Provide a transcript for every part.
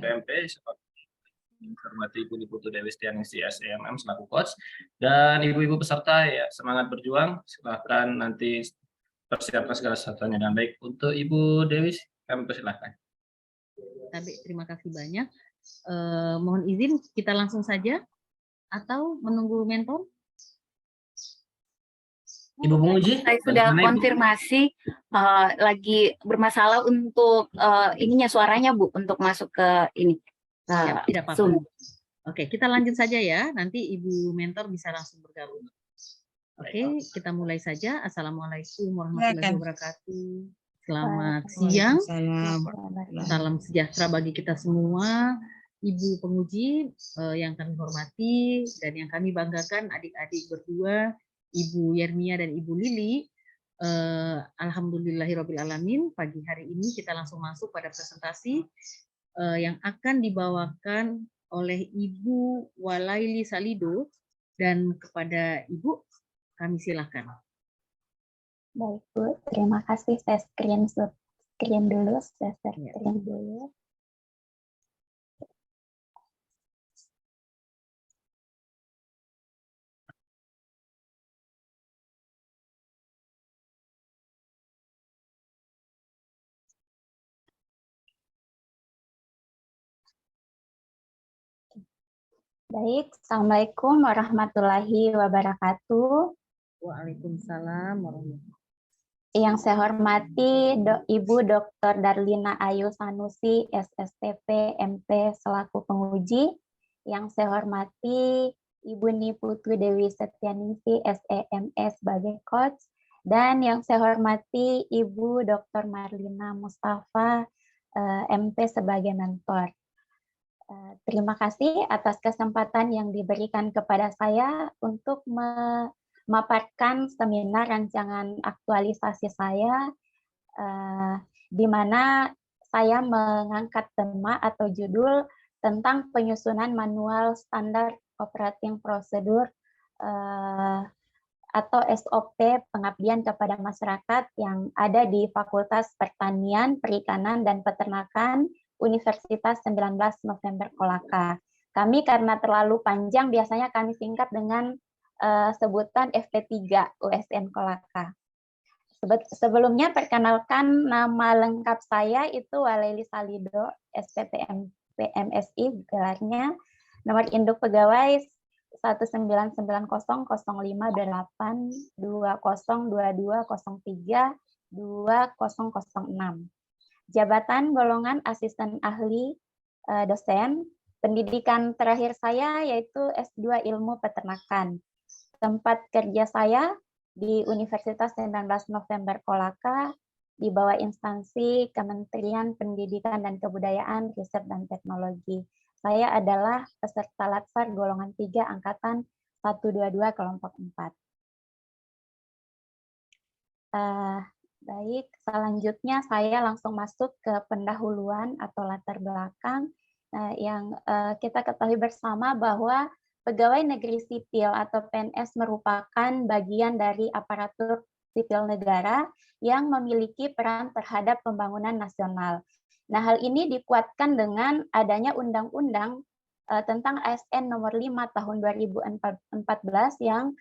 PMP, hormati Ibu Putu Dewi Setianingsih SEMM selaku coach, dan ibu-ibu peserta ya semangat berjuang, silahkan nanti persiapkan segala sesuatunya dengan baik. Untuk Ibu Dewi, kami persilahkan. Terima kasih banyak. Mohon izin kita langsung saja atau menunggu mentor? Ibu penguji, saya sudah konfirmasi lagi bermasalah untuk ininya suaranya Bu untuk masuk ke ini. Ya, tidak apa-apa. Oke, kita lanjut saja ya. Nanti Ibu mentor bisa langsung bergabung. Oke, kita mulai saja. Assalamualaikum warahmatullahi wabarakatuh. Selamat siang. Salam sejahtera bagi kita semua. Ibu penguji yang kami hormati dan yang kami banggakan, adik-adik berdua, Ibu Yermia dan Ibu Lili. Alhamdulillahirrabbilalamin, pagi hari ini kita langsung masuk pada presentasi yang akan dibawakan oleh Ibu Walaili Salido, dan kepada Ibu kami silakan. Baik Bu, terima kasih. Saya screen dulu, saya screen dulu. Baik, Assalamualaikum warahmatullahi wabarakatuh. Waalaikumsalam warahmatullahi wabarakatuh. Yang saya hormati Ibu Dr. Darlina Ayu Sanusi, SSTP MP selaku penguji. Yang saya hormati Ibu Niputu Dewi Setianingsih, SEMS sebagai coach. Dan yang saya hormati Ibu Dr. Marlina Mustafa, MP sebagai mentor. Terima kasih atas kesempatan yang diberikan kepada saya untuk memaparkan seminar rancangan aktualisasi saya, di mana saya mengangkat tema atau judul tentang penyusunan manual standar operating procedure atau SOP pengabdian kepada masyarakat yang ada di Fakultas Pertanian, Perikanan, dan Peternakan Universitas 19 November Kolaka. Kami karena terlalu panjang biasanya kami singkat dengan sebutan FP3 USN Kolaka. Sebelumnya perkenalkan, nama lengkap saya itu Walaili Salido, SPPM PMSI gelarnya, nomor induk pegawai 199082022032006. Jabatan golongan asisten ahli dosen. Pendidikan terakhir saya yaitu S2 Ilmu Peternakan. Tempat kerja saya di Universitas 19 November Kolaka di bawah instansi Kementerian Pendidikan dan Kebudayaan, Riset dan Teknologi. Saya adalah peserta Latsar golongan 3 angkatan 122 kelompok 4. Baik, selanjutnya saya langsung masuk ke pendahuluan atau latar belakang yang kita ketahui bersama bahwa pegawai negeri sipil atau PNS merupakan bagian dari aparatur sipil negara yang memiliki peran terhadap pembangunan nasional. Nah, hal ini dikuatkan dengan adanya undang-undang tentang ASN nomor 5 tahun 2014 yang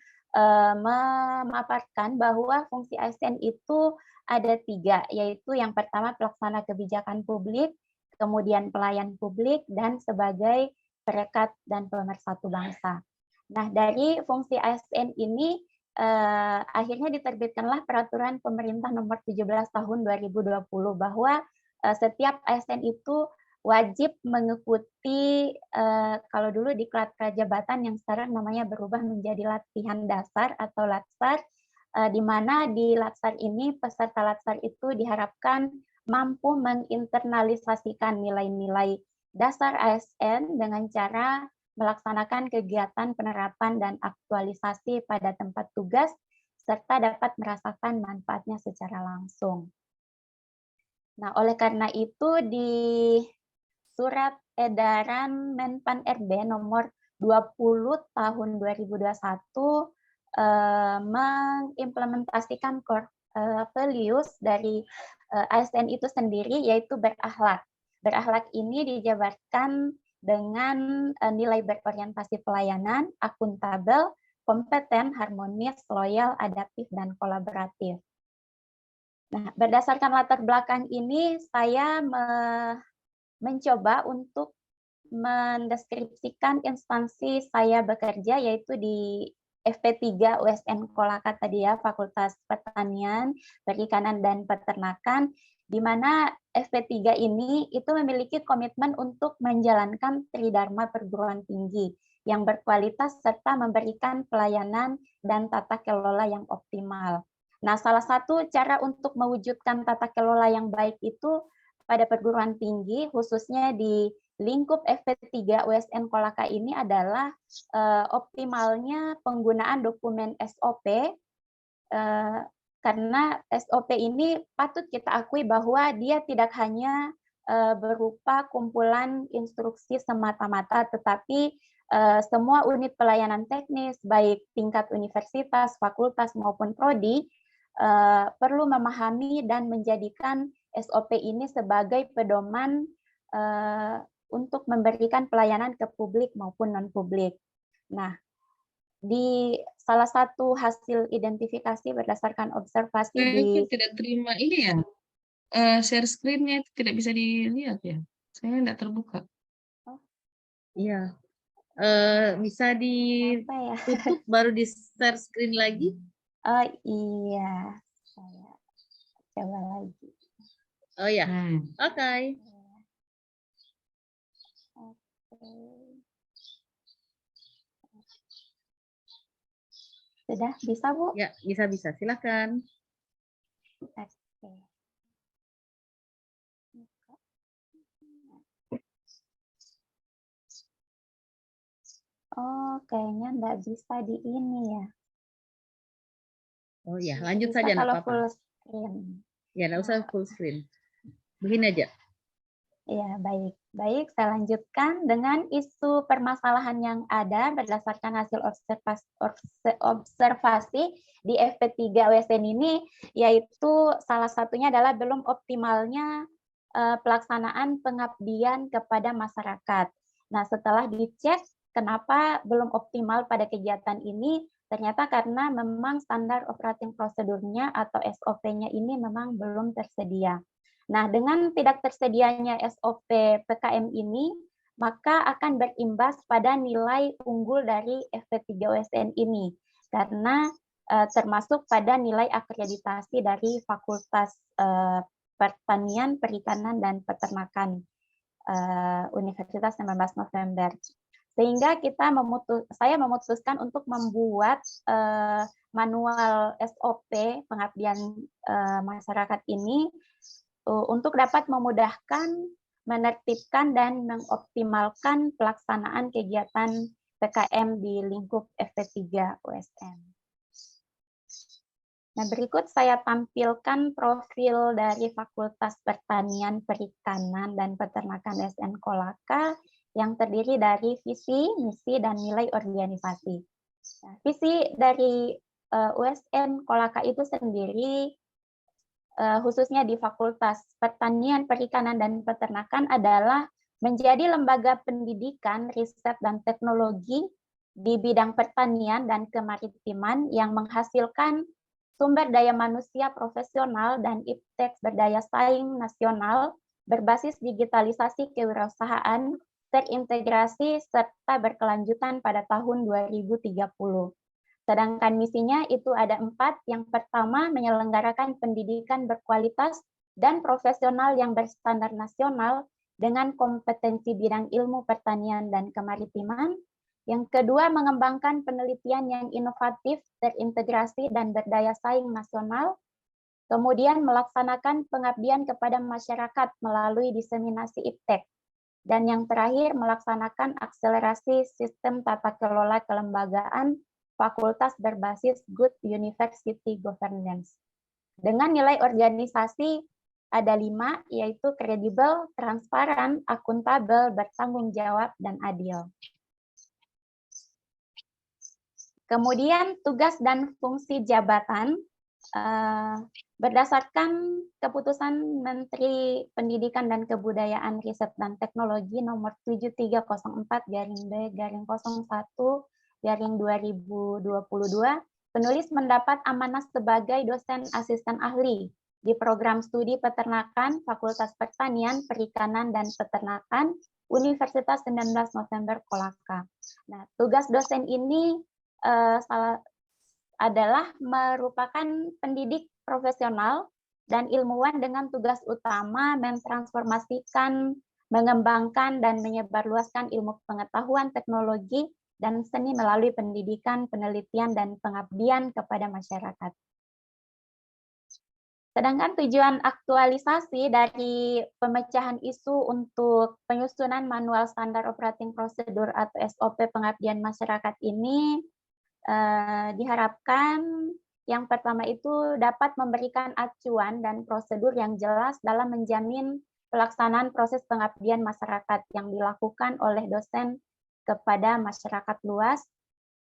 memaparkan bahwa fungsi ASN itu ada 3, yaitu yang pertama pelaksana kebijakan publik, kemudian pelayan publik, dan sebagai perekat dan pemersatu bangsa. Nah, dari fungsi ASN ini akhirnya diterbitkanlah peraturan pemerintah nomor 17 tahun 2020 bahwa setiap ASN itu wajib mengikuti, kalau dulu diklat prajabatan yang sekarang namanya berubah menjadi latihan dasar atau latsar, di mana di latsar ini peserta latsar itu diharapkan mampu menginternalisasikan nilai-nilai dasar ASN dengan cara melaksanakan kegiatan penerapan dan aktualisasi pada tempat tugas, serta dapat merasakan manfaatnya secara langsung. Nah, oleh karena itu di Surat Edaran Menpan RB nomor 20 tahun 2021 mengimplementasikan core values dari ASN itu sendiri, yaitu berakhlak. Berakhlak ini dijabarkan dengan nilai berorientasi pelayanan, akuntabel, kompeten, harmonis, loyal, adaptif, dan kolaboratif. Nah, berdasarkan latar belakang ini, saya mencoba untuk mendeskripsikan instansi saya bekerja, yaitu di FP3 USN Kolaka tadi ya, Fakultas Pertanian, Perikanan, dan Peternakan, di mana FP3 ini itu memiliki komitmen untuk menjalankan Tridharma perguruan tinggi yang berkualitas serta memberikan pelayanan dan tata kelola yang optimal. Nah, salah satu cara untuk mewujudkan tata kelola yang baik itu pada perguruan tinggi, khususnya di lingkup FP3 USN Kolaka ini adalah optimalnya penggunaan dokumen SOP, karena SOP ini patut kita akui bahwa dia tidak hanya berupa kumpulan instruksi semata-mata, tetapi semua unit pelayanan teknis, baik tingkat universitas, fakultas, maupun prodi, perlu memahami dan menjadikan SOP ini sebagai pedoman untuk memberikan pelayanan ke publik maupun non-publik. Nah, di salah satu hasil identifikasi berdasarkan observasi Kayaknya tidak terima ini ya, share screen-nya tidak bisa dilihat ya. Saya tidak terbuka. Iya. Bisa ditutup baru di share screen lagi. Oh iya, saya coba lagi. Oh ya, oke. Sudah bisa, Bu? Ya, bisa. Silakan. Oke. Oh, kayaknya nggak bisa di ini ya. Oh ya, lanjut Bisa saja, kalau nggak full apa-apa. screen. Ya, nggak usah full screen. Begini aja. Ya, baik. Baik, saya lanjutkan dengan isu permasalahan yang ada berdasarkan hasil observasi di FP3 USN ini, yaitu salah satunya adalah belum optimalnya pelaksanaan pengabdian kepada masyarakat. Nah, setelah dicek kenapa belum optimal pada kegiatan ini, ternyata karena memang standar operating prosedurnya atau SOP-nya ini memang belum tersedia. Nah, dengan tidak tersedianya SOP PKM ini, maka akan berimbas pada nilai unggul dari FP3 USN ini, karena termasuk pada nilai akreditasi dari Fakultas Pertanian, Perikanan, dan Peternakan Universitas 19 November. Sehingga saya memutuskan untuk membuat manual SOP pengabdian masyarakat ini untuk dapat memudahkan, menertibkan, dan mengoptimalkan pelaksanaan kegiatan PKM di lingkup FP3 USN. Nah, berikut saya tampilkan profil dari Fakultas Pertanian, Perikanan, dan Peternakan SN Kolaka yang terdiri dari visi, misi, dan nilai organisasi. Nah, visi dari USN Kolaka itu sendiri, khususnya di Fakultas Pertanian, Perikanan, dan Peternakan adalah menjadi lembaga pendidikan, riset, dan teknologi di bidang pertanian dan kemaritiman yang menghasilkan sumber daya manusia profesional dan iptek berdaya saing nasional berbasis digitalisasi kewirausahaan, terintegrasi, serta berkelanjutan pada tahun 2030. Sedangkan misinya itu ada 4. Yang pertama, menyelenggarakan pendidikan berkualitas dan profesional yang berstandar nasional dengan kompetensi bidang ilmu pertanian dan kemaritiman. Yang kedua, mengembangkan penelitian yang inovatif, terintegrasi, dan berdaya saing nasional. Kemudian melaksanakan pengabdian kepada masyarakat melalui diseminasi iptek. Dan yang terakhir, melaksanakan akselerasi sistem tata kelola kelembagaan fakultas berbasis Good University Governance. Dengan nilai organisasi ada 5, yaitu kredibel, transparan, akuntabel, bertanggung jawab, dan adil. Kemudian tugas dan fungsi jabatan Berdasarkan keputusan Menteri Pendidikan dan Kebudayaan Riset dan Teknologi nomor 7304-B-01-2022, penulis mendapat amanah sebagai dosen asisten ahli di program studi peternakan Fakultas Pertanian, Perikanan, dan Peternakan Universitas 19 November Kolaka. Nah, tugas dosen ini adalah merupakan pendidik profesional dan ilmuwan dengan tugas utama mentransformasikan, mengembangkan, dan menyebarluaskan ilmu pengetahuan, teknologi, dan seni melalui pendidikan, penelitian, dan pengabdian kepada masyarakat. Sedangkan tujuan aktualisasi dari pemecahan isu untuk penyusunan manual standar operating procedure atau SOP pengabdian masyarakat ini diharapkan yang pertama itu dapat memberikan acuan dan prosedur yang jelas dalam menjamin pelaksanaan proses pengabdian masyarakat yang dilakukan oleh dosen kepada masyarakat luas.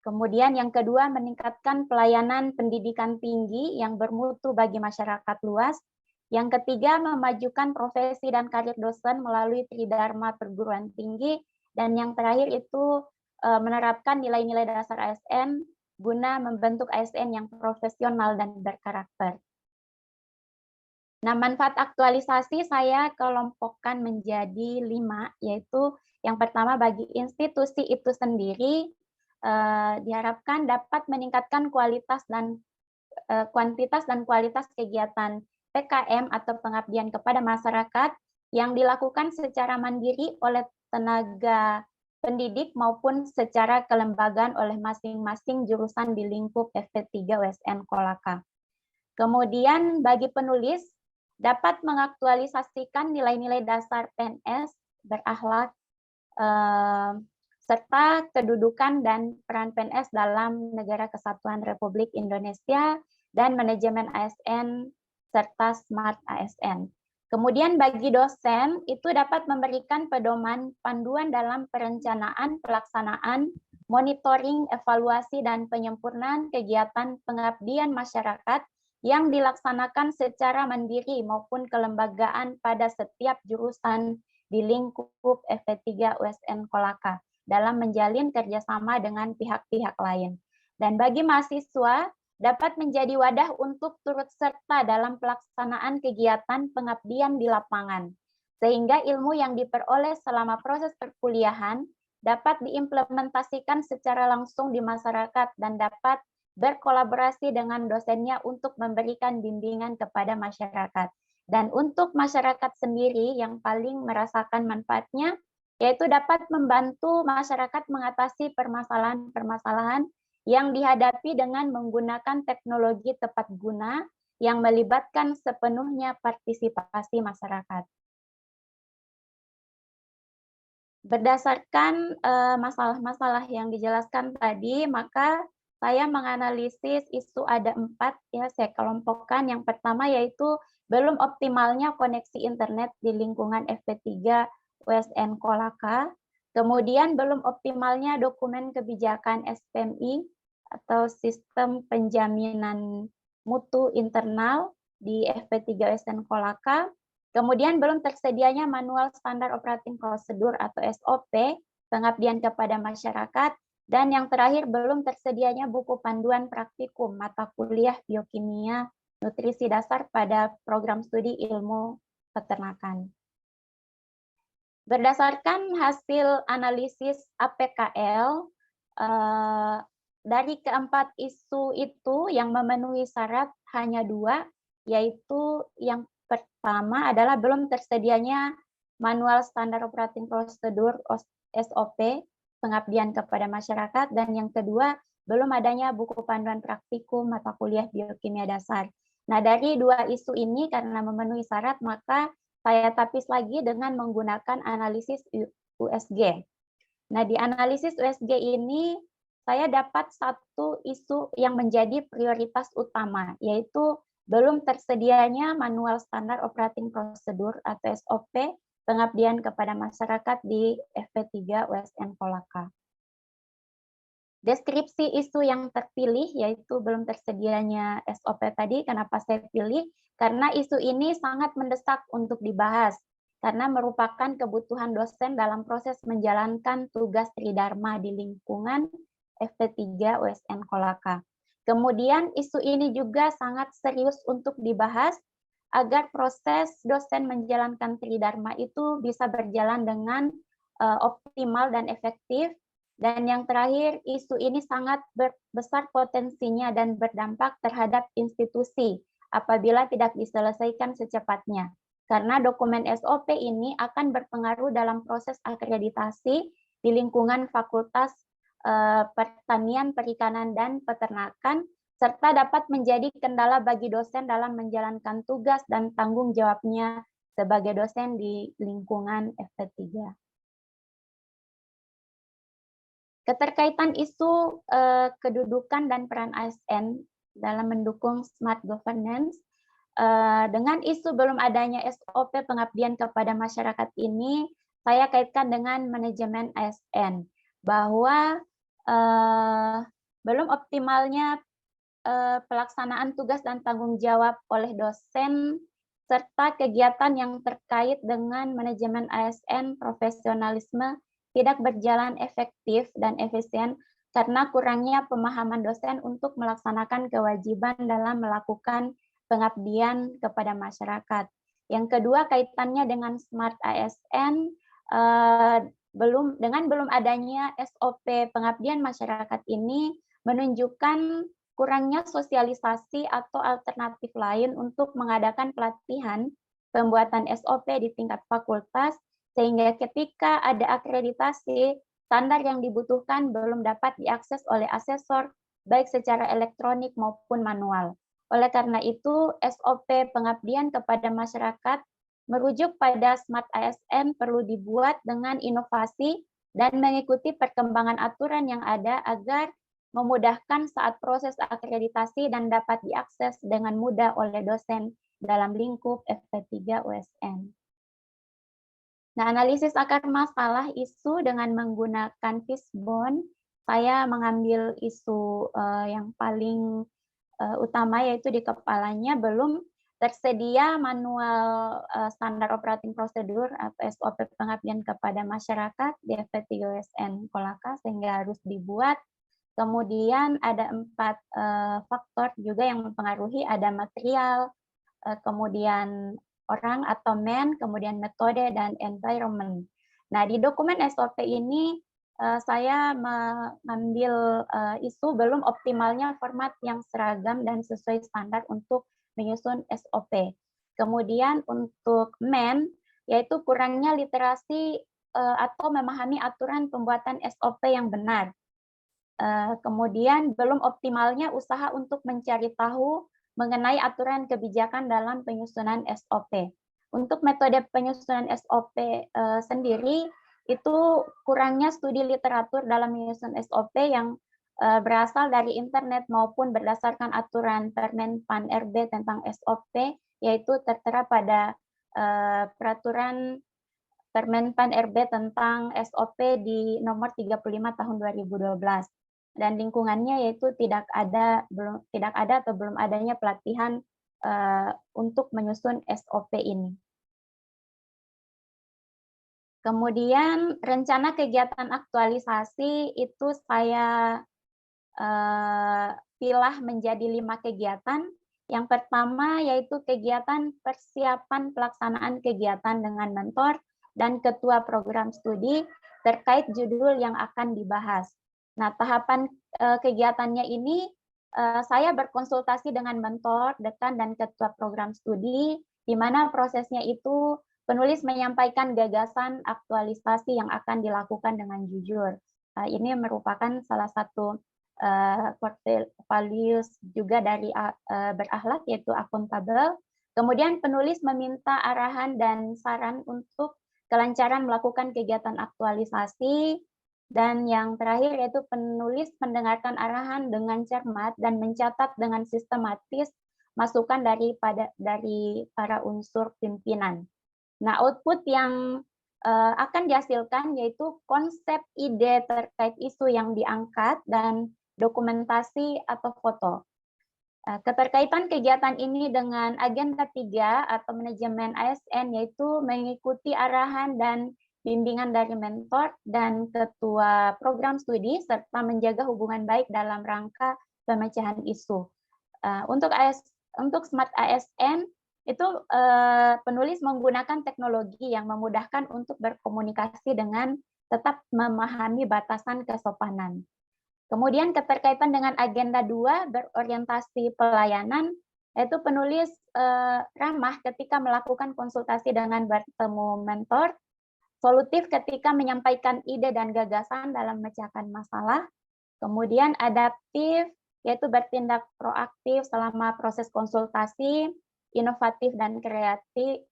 Kemudian yang kedua, meningkatkan pelayanan pendidikan tinggi yang bermutu bagi masyarakat luas. Yang ketiga, memajukan profesi dan karir dosen melalui Tridharma perguruan tinggi. Dan yang terakhir itu menerapkan nilai-nilai dasar ASN guna membentuk ASN yang profesional dan berkarakter. Nah, manfaat aktualisasi saya kelompokkan menjadi 5, yaitu yang pertama bagi institusi itu sendiri, diharapkan dapat meningkatkan kualitas dan kuantitas dan kualitas kegiatan PKM atau pengabdian kepada masyarakat yang dilakukan secara mandiri oleh tenaga pendidik maupun secara kelembagaan oleh masing-masing jurusan di lingkup FP3 USN Kolaka. Kemudian bagi penulis dapat mengaktualisasikan nilai-nilai dasar PNS, berakhlak, serta kedudukan dan peran PNS dalam Negara Kesatuan Republik Indonesia dan manajemen ASN serta Smart ASN. Kemudian bagi dosen itu dapat memberikan pedoman panduan dalam perencanaan, pelaksanaan, monitoring, evaluasi, dan penyempurnaan kegiatan pengabdian masyarakat yang dilaksanakan secara mandiri maupun kelembagaan pada setiap jurusan di lingkup FP3 USN Kolaka dalam menjalin kerjasama dengan pihak-pihak lain. Dan bagi mahasiswa, dapat menjadi wadah untuk turut serta dalam pelaksanaan kegiatan pengabdian di lapangan, sehingga ilmu yang diperoleh selama proses perkuliahan dapat diimplementasikan secara langsung di masyarakat dan dapat berkolaborasi dengan dosennya untuk memberikan bimbingan kepada masyarakat. Dan untuk masyarakat sendiri yang paling merasakan manfaatnya, yaitu dapat membantu masyarakat mengatasi permasalahan-permasalahan yang dihadapi dengan menggunakan teknologi tepat guna yang melibatkan sepenuhnya partisipasi masyarakat. Berdasarkan masalah-masalah yang dijelaskan tadi, maka saya menganalisis isu ada 4, ya saya kelompokkan. Yang pertama yaitu belum optimalnya koneksi internet di lingkungan FP3 USN Kolaka. Kemudian belum optimalnya dokumen kebijakan SPMI atau sistem penjaminan mutu internal di FP3 USN Kolaka. Kemudian belum tersedianya manual standar operating procedure atau SOP pengabdian kepada masyarakat. Dan yang terakhir belum tersedianya buku panduan praktikum mata kuliah biokimia nutrisi dasar pada program studi ilmu peternakan. Berdasarkan hasil analisis APKL, dari keempat isu itu yang memenuhi syarat hanya 2, yaitu yang pertama adalah belum tersedianya manual standar operating procedure SOP pengabdian kepada masyarakat, dan yang kedua belum adanya buku panduan praktikum mata kuliah biokimia dasar. Nah, dari 2 isu ini karena memenuhi syarat, maka saya tapis lagi dengan menggunakan analisis USG. Nah, di analisis USG ini saya dapat satu isu yang menjadi prioritas utama, yaitu belum tersedianya manual standar operating procedure atau SOP pengabdian kepada masyarakat di FP3 USN Kolaka. Deskripsi isu yang terpilih, yaitu belum tersedianya SOP tadi. Kenapa saya pilih? Karena isu ini sangat mendesak untuk dibahas, karena merupakan kebutuhan dosen dalam proses menjalankan tugas tridharma di lingkungan FP3 USN Kolaka. Kemudian isu ini juga sangat serius untuk dibahas agar proses dosen menjalankan tridharma itu bisa berjalan dengan optimal dan efektif. Dan yang terakhir, isu ini sangat besar potensinya dan berdampak terhadap institusi apabila tidak diselesaikan secepatnya. Karena dokumen SOP ini akan berpengaruh dalam proses akreditasi di lingkungan Fakultas Pertanian, Perikanan, dan Peternakan, serta dapat menjadi kendala bagi dosen dalam menjalankan tugas dan tanggung jawabnya sebagai dosen di lingkungan FP3. Keterkaitan isu kedudukan dan peran ASN dalam mendukung smart governance, dengan isu belum adanya SOP pengabdian kepada masyarakat ini, saya kaitkan dengan manajemen ASN, bahwa belum optimalnya pelaksanaan tugas dan tanggung jawab oleh dosen, serta kegiatan yang terkait dengan manajemen ASN, profesionalisme, tidak berjalan efektif dan efisien karena kurangnya pemahaman dosen untuk melaksanakan kewajiban dalam melakukan pengabdian kepada masyarakat. Yang kedua, kaitannya dengan smart ASN, belum adanya SOP pengabdian masyarakat ini menunjukkan kurangnya sosialisasi atau alternatif lain untuk mengadakan pelatihan pembuatan SOP di tingkat fakultas, sehingga ketika ada akreditasi, standar yang dibutuhkan belum dapat diakses oleh asesor, baik secara elektronik maupun manual. Oleh karena itu, SOP pengabdian kepada masyarakat merujuk pada Smart ASN perlu dibuat dengan inovasi dan mengikuti perkembangan aturan yang ada agar memudahkan saat proses akreditasi dan dapat diakses dengan mudah oleh dosen dalam lingkup FP3 USN. Nah, analisis akar masalah isu dengan menggunakan fishbone, saya mengambil isu yang paling utama, yaitu di kepalanya belum tersedia manual standar operating procedure atau SOP pengabdian kepada masyarakat di FP3 USN Kolaka, sehingga harus dibuat. Kemudian ada 4 faktor juga yang mempengaruhi, ada material, kemudian orang atau man, kemudian metode, dan environment. Nah, di dokumen SOP ini saya mengambil isu belum optimalnya format yang seragam dan sesuai standar untuk menyusun SOP. Kemudian untuk man, yaitu kurangnya literasi atau memahami aturan pembuatan SOP yang benar. Kemudian belum optimalnya usaha untuk mencari tahu mengenai aturan kebijakan dalam penyusunan SOP. Untuk metode penyusunan SOP sendiri, itu kurangnya studi literatur dalam menyusun SOP yang berasal dari internet maupun berdasarkan aturan Permen Pan RB tentang SOP, yaitu tertera pada peraturan Permen Pan RB tentang SOP di nomor 35 tahun 2012. Dan lingkungannya yaitu tidak ada atau belum adanya pelatihan untuk menyusun SOP ini. Kemudian rencana kegiatan aktualisasi itu saya pilah menjadi 5 kegiatan. Yang pertama yaitu kegiatan persiapan pelaksanaan kegiatan dengan mentor dan ketua program studi terkait judul yang akan dibahas. Nah, tahapan kegiatannya ini saya berkonsultasi dengan mentor, dekan, dan ketua program studi, di mana prosesnya itu penulis menyampaikan gagasan aktualisasi yang akan dilakukan dengan jujur. Ini merupakan salah satu core values juga dari berakhlak, yaitu akuntabel. Kemudian penulis meminta arahan dan saran untuk kelancaran melakukan kegiatan aktualisasi. Dan yang terakhir yaitu penulis mendengarkan arahan dengan cermat dan mencatat dengan sistematis masukan dari para unsur pimpinan. Nah, output yang akan dihasilkan, yaitu konsep ide terkait isu yang diangkat dan dokumentasi atau foto. Keterkaitan kegiatan ini dengan agenda 3 atau manajemen ASN, yaitu mengikuti arahan dan bimbingan dari mentor dan ketua program studi, serta menjaga hubungan baik dalam rangka pemecahan isu. Untuk Smart ASN, itu penulis menggunakan teknologi yang memudahkan untuk berkomunikasi dengan tetap memahami batasan kesopanan. Kemudian keterkaitan dengan agenda 2 berorientasi pelayanan, yaitu penulis ramah ketika melakukan konsultasi dengan bertemu mentor, solutif ketika menyampaikan ide dan gagasan dalam memecahkan masalah, kemudian adaptif, yaitu bertindak proaktif selama proses konsultasi, inovatif dan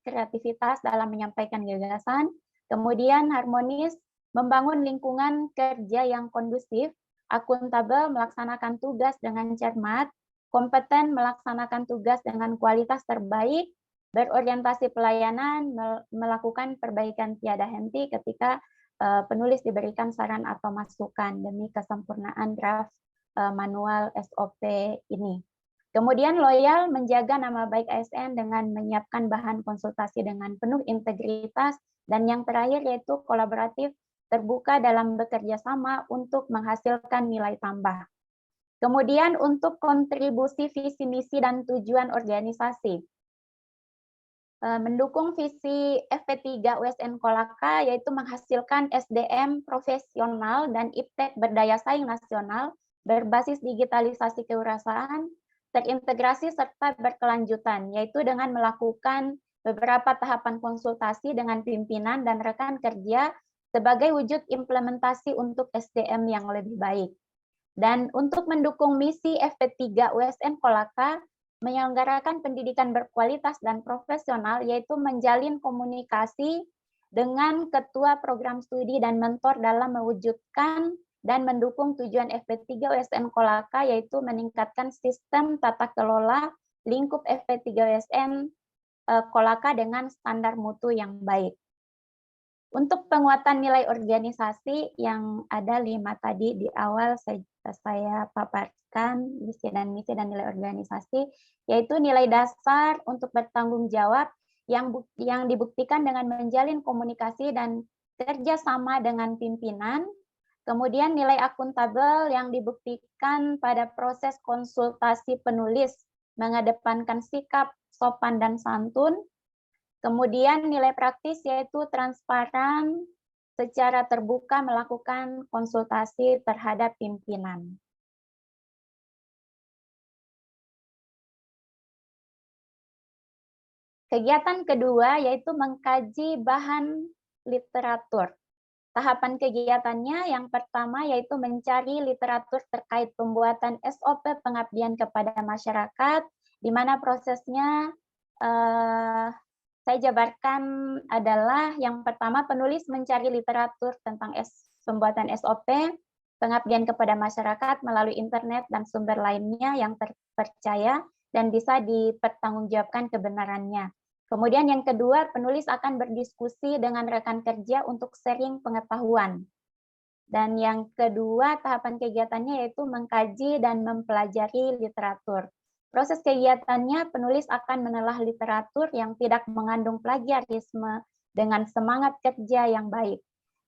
kreativitas dalam menyampaikan gagasan, kemudian harmonis, membangun lingkungan kerja yang kondusif, akuntabel, melaksanakan tugas dengan cermat, kompeten, melaksanakan tugas dengan kualitas terbaik, berorientasi pelayanan, melakukan perbaikan tiada henti ketika penulis diberikan saran atau masukan demi kesempurnaan draft manual SOP ini. Kemudian loyal, menjaga nama baik ASN dengan menyiapkan bahan konsultasi dengan penuh integritas, dan yang terakhir yaitu kolaboratif, terbuka dalam bekerja sama untuk menghasilkan nilai tambah. Kemudian untuk kontribusi visi misi dan tujuan organisasi. Mendukung visi FP3 USN Kolaka, yaitu menghasilkan SDM profesional dan iptek berdaya saing nasional, berbasis digitalisasi kewirausahaan, terintegrasi serta berkelanjutan, yaitu dengan melakukan beberapa tahapan konsultasi dengan pimpinan dan rekan kerja sebagai wujud implementasi untuk SDM yang lebih baik. Dan untuk mendukung misi FP3 USN Kolaka, menyelenggarakan pendidikan berkualitas dan profesional, yaitu menjalin komunikasi dengan ketua program studi dan mentor dalam mewujudkan dan mendukung tujuan FP3 USN Kolaka, yaitu meningkatkan sistem tata kelola lingkup FP3 USN Kolaka dengan standar mutu yang baik. Untuk penguatan nilai organisasi yang ada 5 tadi di awal saya paparkan, misi dan nilai organisasi, yaitu nilai dasar untuk bertanggung jawab yang dibuktikan dengan menjalin komunikasi dan kerjasama dengan pimpinan. Kemudian nilai akuntabel yang dibuktikan pada proses konsultasi penulis, mengedepankan sikap sopan dan santun. Kemudian nilai praktis yaitu transparan, secara terbuka melakukan konsultasi terhadap pimpinan. Kegiatan kedua yaitu mengkaji bahan literatur. Tahapan kegiatannya yang pertama yaitu mencari literatur terkait pembuatan SOP pengabdian kepada masyarakat, di mana prosesnya saya jabarkan adalah yang pertama penulis mencari literatur tentang pembuatan SOP pengabdian kepada masyarakat melalui internet dan sumber lainnya yang terpercaya dan bisa dipertanggungjawabkan kebenarannya. Kemudian yang kedua, penulis akan berdiskusi dengan rekan kerja untuk sharing pengetahuan. Dan yang kedua, tahapan kegiatannya yaitu mengkaji dan mempelajari literatur. Proses kegiatannya, penulis akan menelaah literatur yang tidak mengandung plagiarisme dengan semangat kerja yang baik.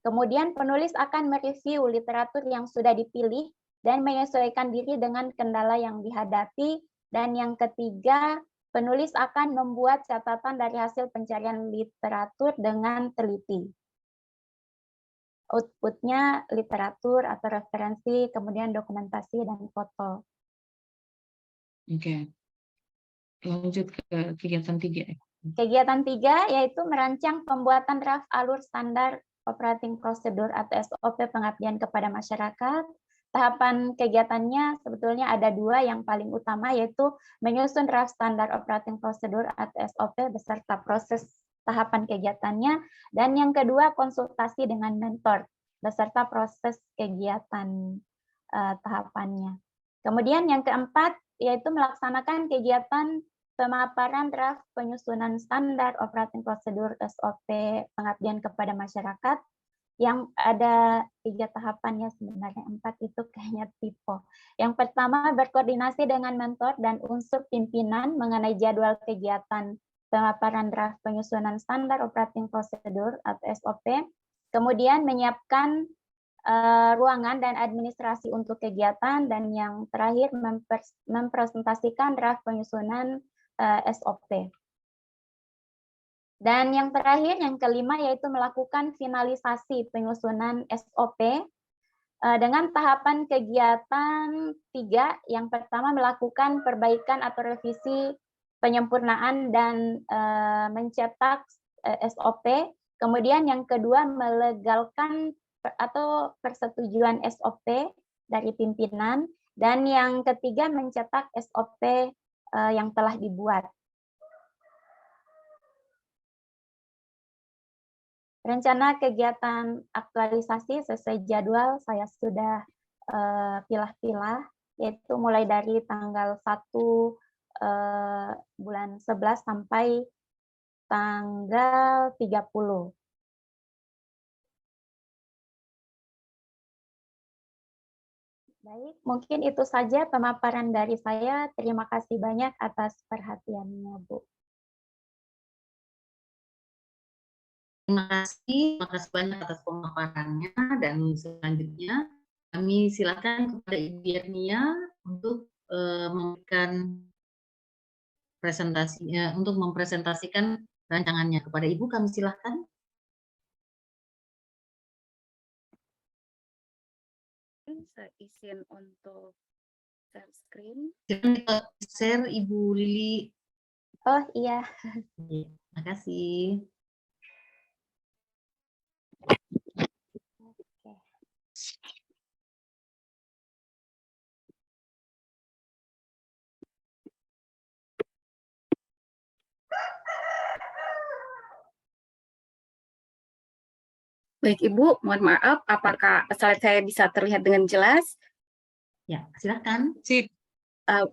Kemudian penulis akan mereview literatur yang sudah dipilih dan menyesuaikan diri dengan kendala yang dihadapi. Dan yang ketiga, penulis akan membuat catatan dari hasil pencarian literatur dengan teliti. Outputnya literatur atau referensi, kemudian dokumentasi dan foto. Oke. Lanjut ke kegiatan 3. Kegiatan 3 yaitu merancang pembuatan draft alur standar operating procedure atau SOP pengabdian kepada masyarakat. Tahapan kegiatannya sebetulnya ada 2 yang paling utama, yaitu menyusun draft standar operating procedure atau SOP beserta proses tahapan kegiatannya, dan yang kedua konsultasi dengan mentor beserta proses kegiatan tahapannya. Kemudian yang keempat yaitu melaksanakan kegiatan pemaparan draft penyusunan standar operating prosedur SOP pengabdian kepada masyarakat yang ada 3 tahapannya sebenarnya, 4 itu kayaknya tipe. Yang pertama, berkoordinasi dengan mentor dan unsur pimpinan mengenai jadwal kegiatan pemaparan draft penyusunan standar operating prosedur atau SOP, kemudian menyiapkan ruangan dan administrasi untuk kegiatan, dan yang terakhir mempresentasikan draft penyusunan SOP. Dan yang terakhir, yang kelima, yaitu melakukan finalisasi penyusunan SOP dengan tahapan kegiatan 3. Yang pertama, melakukan perbaikan atau revisi penyempurnaan dan mencetak SOP. Kemudian yang kedua, melegalkan atau persetujuan SOP dari pimpinan. Dan yang ketiga, mencetak SOP yang telah dibuat. Rencana kegiatan aktualisasi sesuai jadwal saya sudah pilah-pilah, yaitu mulai dari tanggal 1 bulan 11 sampai tanggal 30. Baik, mungkin itu saja pemaparan dari saya. Terima kasih banyak atas perhatiannya, Bu. Terima kasih banyak atas pemaparannya, dan selanjutnya kami silakan kepada Ibu Yernia untuk memberikan presentasinya, untuk mempresentasikan rancangannya. Kepada Ibu kami silakan. Saya izin untuk share screen. Silakan share Ibu Lili. Oh iya. Terima kasih. Baik Ibu, mohon maaf, apakah slide saya bisa terlihat dengan jelas? Ya, silakan. Sip.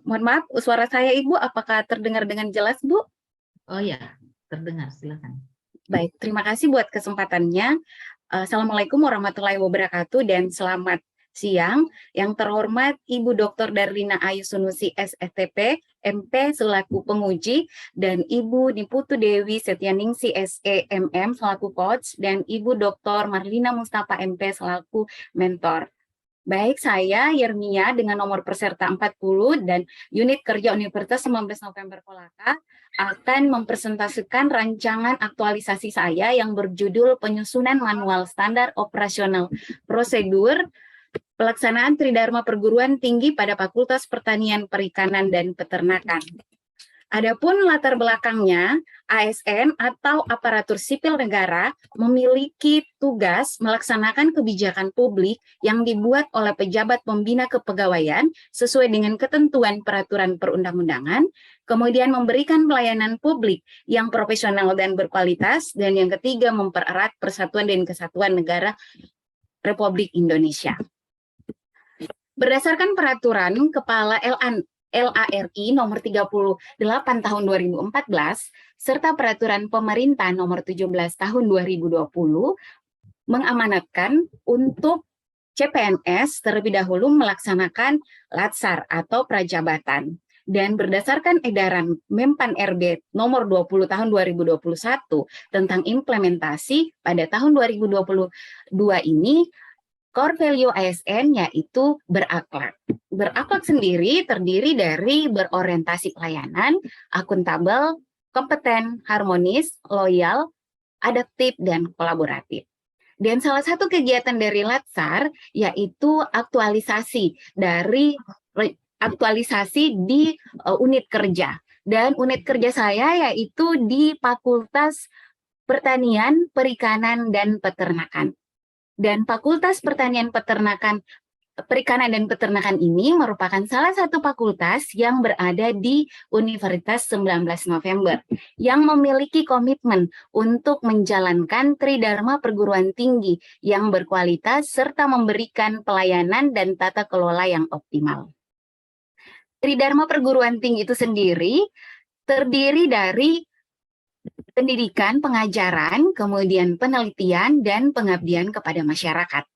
Mohon maaf, suara saya Ibu, apakah terdengar dengan jelas Bu? Oh ya, terdengar, silakan. Baik, terima kasih buat kesempatannya. Assalamualaikum warahmatullahi wabarakatuh dan selamat siang. Yang terhormat Ibu Dr. Darlina Ayu Sunusi SFTP, MP selaku penguji, dan Ibu Niputu Dewi Setianingsi SE MM selaku coach, dan Ibu Dr. Marlina Mustafa MP selaku mentor. Baik, saya Yernia dengan nomor peserta 40 dan unit kerja Universitas 19 November Kolaka akan mempresentasikan rancangan aktualisasi saya yang berjudul Penyusunan Manual Standar Operasional Prosedur Pelaksanaan Tridharma Perguruan Tinggi pada Fakultas Pertanian, Perikanan, dan Peternakan. Adapun latar belakangnya, ASN atau aparatur sipil negara memiliki tugas melaksanakan kebijakan publik yang dibuat oleh pejabat pembina kepegawaian sesuai dengan ketentuan peraturan perundang-undangan, kemudian memberikan pelayanan publik yang profesional dan berkualitas, dan yang ketiga mempererat persatuan dan kesatuan negara Republik Indonesia. Berdasarkan peraturan Kepala LARI nomor 38 tahun 2014 serta peraturan pemerintah nomor 17 tahun 2020 mengamanatkan untuk CPNS terlebih dahulu melaksanakan latsar atau prajabatan. Dan berdasarkan edaran Menpan RB nomor 20 tahun 2021 tentang implementasi pada tahun 2022 ini, core value ASN yaitu berakhlak. Berakhlak sendiri terdiri dari berorientasi pelayanan, akuntabel, kompeten, harmonis, loyal, adaptif, dan kolaboratif. Dan salah satu kegiatan dari Latsar yaitu aktualisasi di unit kerja. Dan unit kerja saya yaitu di Fakultas Pertanian, Perikanan, dan Peternakan. Dan Fakultas Pertanian, Perikanan, dan Peternakan ini merupakan salah satu fakultas yang berada di Universitas 19 November yang memiliki komitmen untuk menjalankan Tridharma Perguruan Tinggi yang berkualitas serta memberikan pelayanan dan tata kelola yang optimal. Tridharma Perguruan Tinggi itu sendiri terdiri dari pendidikan, pengajaran, kemudian penelitian, dan pengabdian kepada masyarakat.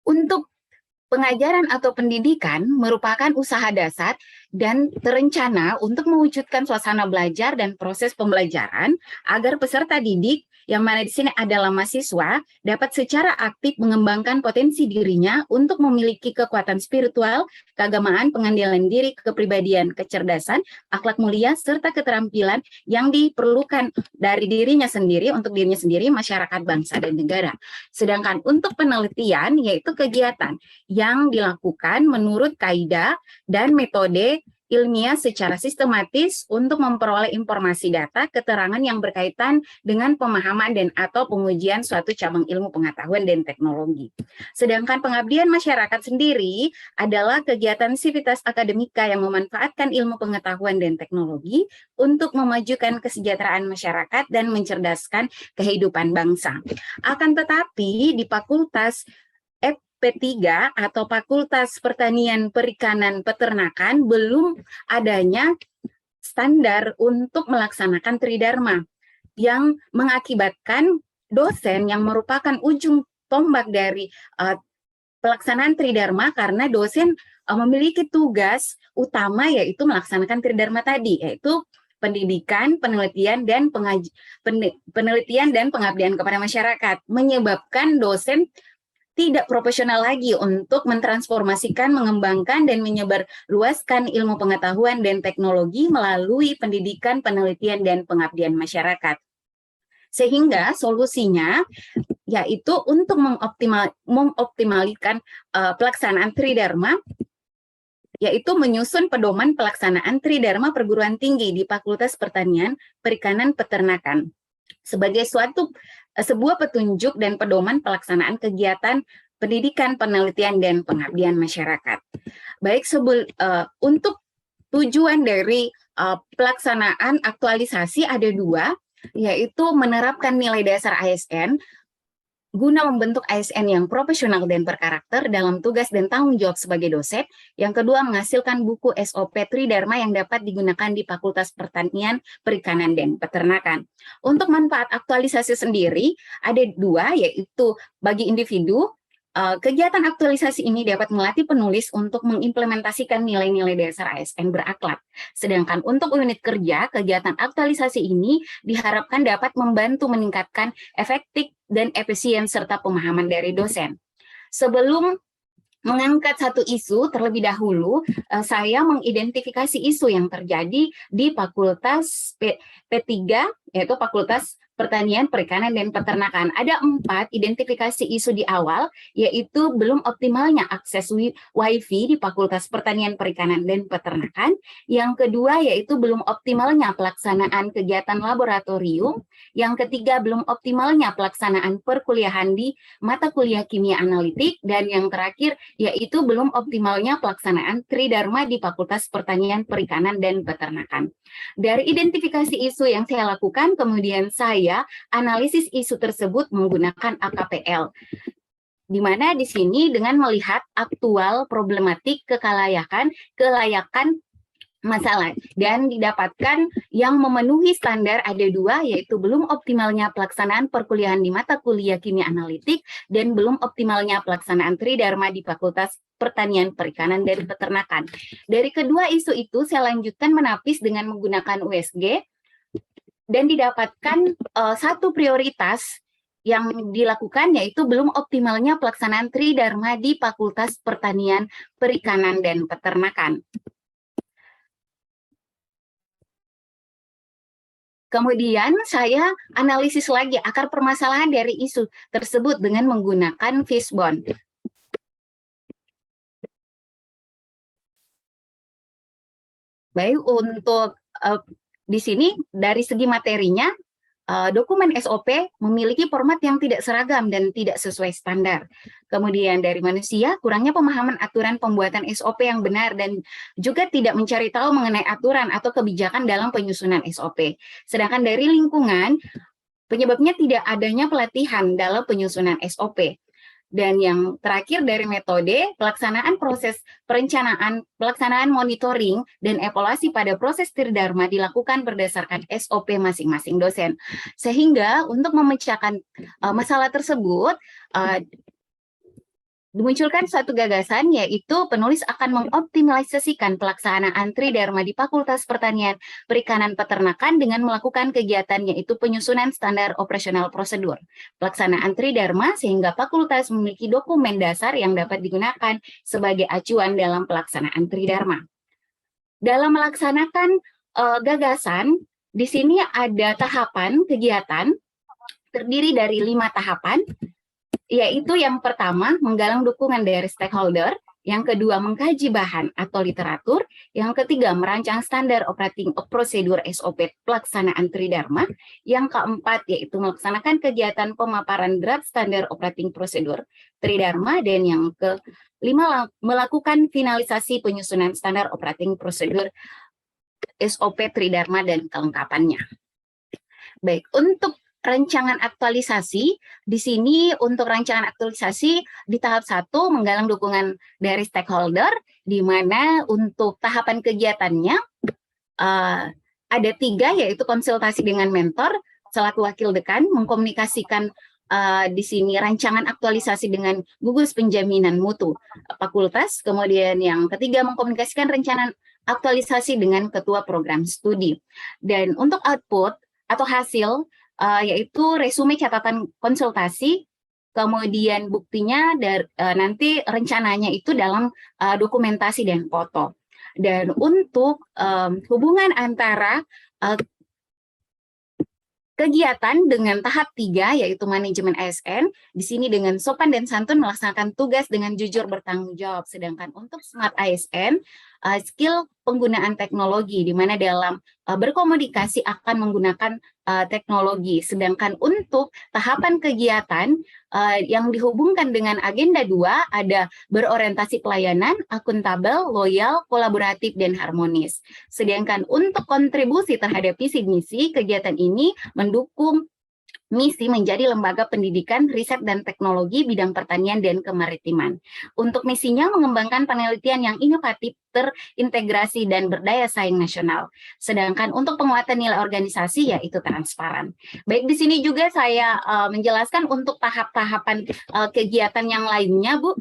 Untuk pengajaran atau pendidikan merupakan usaha dasar dan terencana untuk mewujudkan suasana belajar dan proses pembelajaran agar peserta didik yang mana di sini adalah mahasiswa dapat secara aktif mengembangkan potensi dirinya untuk memiliki kekuatan spiritual, keagamaan, pengendalian diri, kepribadian, kecerdasan, akhlak mulia, serta keterampilan yang diperlukan dari dirinya sendiri untuk dirinya sendiri, masyarakat, bangsa, dan negara. Sedangkan untuk penelitian yaitu kegiatan yang dilakukan menurut kaidah dan metode ilmiah secara sistematis untuk memperoleh informasi data, keterangan yang berkaitan dengan pemahaman dan atau pengujian suatu cabang ilmu pengetahuan dan teknologi. Sedangkan pengabdian masyarakat sendiri adalah kegiatan sivitas akademika yang memanfaatkan ilmu pengetahuan dan teknologi untuk memajukan kesejahteraan masyarakat dan mencerdaskan kehidupan bangsa. Akan tetapi di Fakultas P3 atau Fakultas Pertanian, Perikanan, Peternakan belum adanya standar untuk melaksanakan Tridharma yang mengakibatkan dosen yang merupakan ujung tombak dari pelaksanaan Tridharma karena dosen memiliki tugas utama yaitu melaksanakan Tridharma tadi, yaitu pendidikan, penelitian, dan pengabdian kepada masyarakat, menyebabkan dosen tidak profesional lagi untuk mentransformasikan, mengembangkan, dan menyebarluaskan ilmu pengetahuan dan teknologi melalui pendidikan, penelitian, dan pengabdian masyarakat. Sehingga solusinya yaitu untuk mengoptimalkan pelaksanaan Tridharma, yaitu menyusun pedoman pelaksanaan Tridharma perguruan tinggi di Fakultas Pertanian, Perikanan, Peternakan sebagai sebuah petunjuk dan pedoman pelaksanaan kegiatan pendidikan, penelitian, dan pengabdian masyarakat. Baik, untuk tujuan dari pelaksanaan aktualisasi ada dua, yaitu menerapkan nilai dasar ASN guna membentuk ASN yang profesional dan berkarakter dalam tugas dan tanggung jawab sebagai dosen. Yang kedua, menghasilkan buku SOP Tridharma yang dapat digunakan di Fakultas Pertanian, Perikanan, dan Peternakan. Untuk manfaat aktualisasi sendiri, ada dua, yaitu bagi individu, kegiatan aktualisasi ini dapat melatih penulis untuk mengimplementasikan nilai-nilai dasar ASN berakhlak. Sedangkan untuk unit kerja, kegiatan aktualisasi ini diharapkan dapat membantu meningkatkan efektif dan efisien serta pemahaman dari dosen. Sebelum mengangkat satu isu, terlebih dahulu saya mengidentifikasi isu yang terjadi di Fakultas P3, yaitu Fakultas Pertanian, Perikanan, dan Peternakan. Ada 4 identifikasi isu di awal, yaitu belum optimalnya akses WiFi di Fakultas Pertanian, Perikanan, dan Peternakan. Yang kedua, yaitu belum optimalnya pelaksanaan kegiatan laboratorium. Yang ketiga, belum optimalnya pelaksanaan perkuliahan di mata kuliah kimia analitik. Dan yang terakhir, yaitu belum optimalnya pelaksanaan Tridharma di Fakultas Pertanian, Perikanan, dan Peternakan. Dari identifikasi isu yang saya lakukan, kemudian saya analisis isu tersebut menggunakan AKPL. Di mana di sini dengan melihat aktual problematik kelayakan masalah dan didapatkan yang memenuhi standar ada 2, yaitu belum optimalnya pelaksanaan perkuliahan di mata kuliah kimia analitik dan belum optimalnya pelaksanaan Tridharma di Fakultas Pertanian, Perikanan, dan Peternakan. Dari kedua isu itu saya lanjutkan menapis dengan menggunakan USG dan didapatkan satu prioritas yang dilakukan yaitu belum optimalnya pelaksanaan Tridharma di Fakultas Pertanian, Perikanan, dan Peternakan. Kemudian saya analisis lagi akar permasalahan dari isu tersebut dengan menggunakan Fishbone. Baik, untuk di sini dari segi materinya, dokumen SOP memiliki format yang tidak seragam dan tidak sesuai standar. Kemudian dari manusia, kurangnya pemahaman aturan pembuatan SOP yang benar dan juga tidak mencari tahu mengenai aturan atau kebijakan dalam penyusunan SOP. Sedangkan dari lingkungan, penyebabnya tidak adanya pelatihan dalam penyusunan SOP. Dan yang terakhir dari metode, pelaksanaan proses perencanaan, pelaksanaan monitoring, dan evaluasi pada proses Tridharma dilakukan berdasarkan SOP masing-masing dosen. Sehingga untuk memecahkan masalah tersebut, dimunculkan suatu gagasan, yaitu penulis akan mengoptimalisasikan pelaksanaan Tridharma di Fakultas Pertanian, Perikanan, Peternakan dengan melakukan kegiatan yaitu penyusunan standar operasional prosedur pelaksanaan Tridharma sehingga fakultas memiliki dokumen dasar yang dapat digunakan sebagai acuan dalam pelaksanaan Tridharma. Dalam melaksanakan gagasan, di sini ada tahapan kegiatan terdiri dari 5 tahapan, yaitu yang pertama menggalang dukungan dari stakeholder, yang kedua mengkaji bahan atau literatur, yang ketiga merancang standar operating prosedur SOP pelaksanaan Tridharma, yang keempat yaitu melaksanakan kegiatan pemaparan draft standar operating prosedur Tridharma, dan yang kelima melakukan finalisasi penyusunan standar operating prosedur SOP Tridharma dan kelengkapannya. Baik, untuk rancangan aktualisasi, di sini untuk rancangan aktualisasi di tahap 1 menggalang dukungan dari stakeholder, di mana untuk tahapan kegiatannya ada 3, yaitu konsultasi dengan mentor, selaku wakil dekan, mengkomunikasikan di sini rancangan aktualisasi dengan gugus penjaminan mutu fakultas, kemudian yang ketiga mengkomunikasikan rencana aktualisasi dengan ketua program studi. Dan untuk output atau hasil, yaitu resume catatan konsultasi, kemudian buktinya nanti rencananya itu dalam dokumentasi dan foto. Dan untuk hubungan antara kegiatan dengan tahap 3, yaitu manajemen ASN, di sini dengan sopan dan santun melaksanakan tugas dengan jujur bertanggung jawab. Sedangkan untuk smart ASN, skill penggunaan teknologi, di mana dalam berkomunikasi akan menggunakan teknologi. Sedangkan untuk tahapan kegiatan yang dihubungkan dengan agenda 2 ada berorientasi pelayanan, akuntabel, loyal, kolaboratif, dan harmonis. Sedangkan untuk kontribusi terhadap visi misi, kegiatan ini mendukung misi menjadi lembaga pendidikan, riset, dan teknologi bidang pertanian dan kemaritiman. Untuk misinya mengembangkan penelitian yang inovatif, terintegrasi, dan berdaya saing nasional. Sedangkan untuk penguatan nilai organisasi yaitu transparan. Baik, di sini juga saya menjelaskan untuk tahap-tahapan kegiatan yang lainnya, Bu.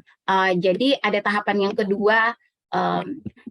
Jadi ada tahapan yang kedua,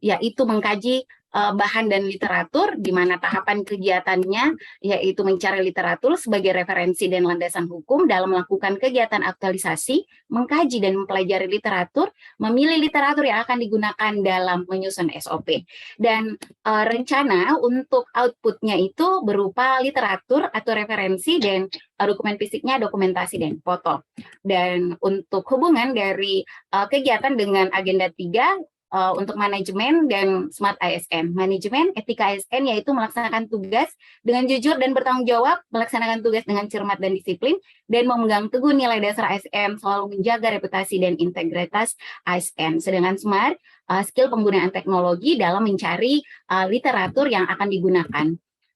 yaitu mengkaji bahan dan literatur, di mana tahapan kegiatannya yaitu mencari literatur sebagai referensi dan landasan hukum dalam melakukan kegiatan aktualisasi, mengkaji dan mempelajari literatur, memilih literatur yang akan digunakan dalam menyusun SOP. Dan rencana untuk outputnya itu berupa literatur atau referensi, dan dokumen fisiknya dokumentasi dan foto. Dan untuk hubungan dari kegiatan dengan agenda 3, untuk manajemen dan smart ASN. Manajemen etika ASN yaitu melaksanakan tugas dengan jujur dan bertanggung jawab, melaksanakan tugas dengan cermat dan disiplin, dan memegang teguh nilai dasar ASN, selalu menjaga reputasi dan integritas ASN. Sedangkan smart, skill penggunaan teknologi dalam mencari literatur yang akan digunakan.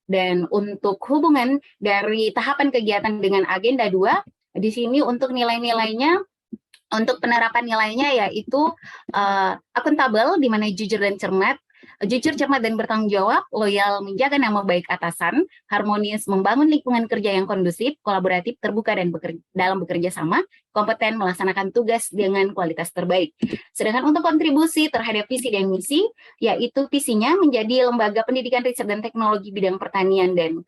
Dan untuk hubungan dari tahapan kegiatan dengan agenda 2, di sini untuk nilai-nilainya, untuk penerapan nilainya yaitu akuntabel, di mana jujur dan cermat, jujur, cermat, dan bertanggung jawab, loyal, menjaga nama baik atasan, harmonis, membangun lingkungan kerja yang kondusif, kolaboratif, terbuka, dan dalam bekerja sama, kompeten, melaksanakan tugas dengan kualitas terbaik. Sedangkan untuk kontribusi terhadap visi dan misi, yaitu visinya menjadi lembaga pendidikan, riset, dan teknologi bidang pertanian dan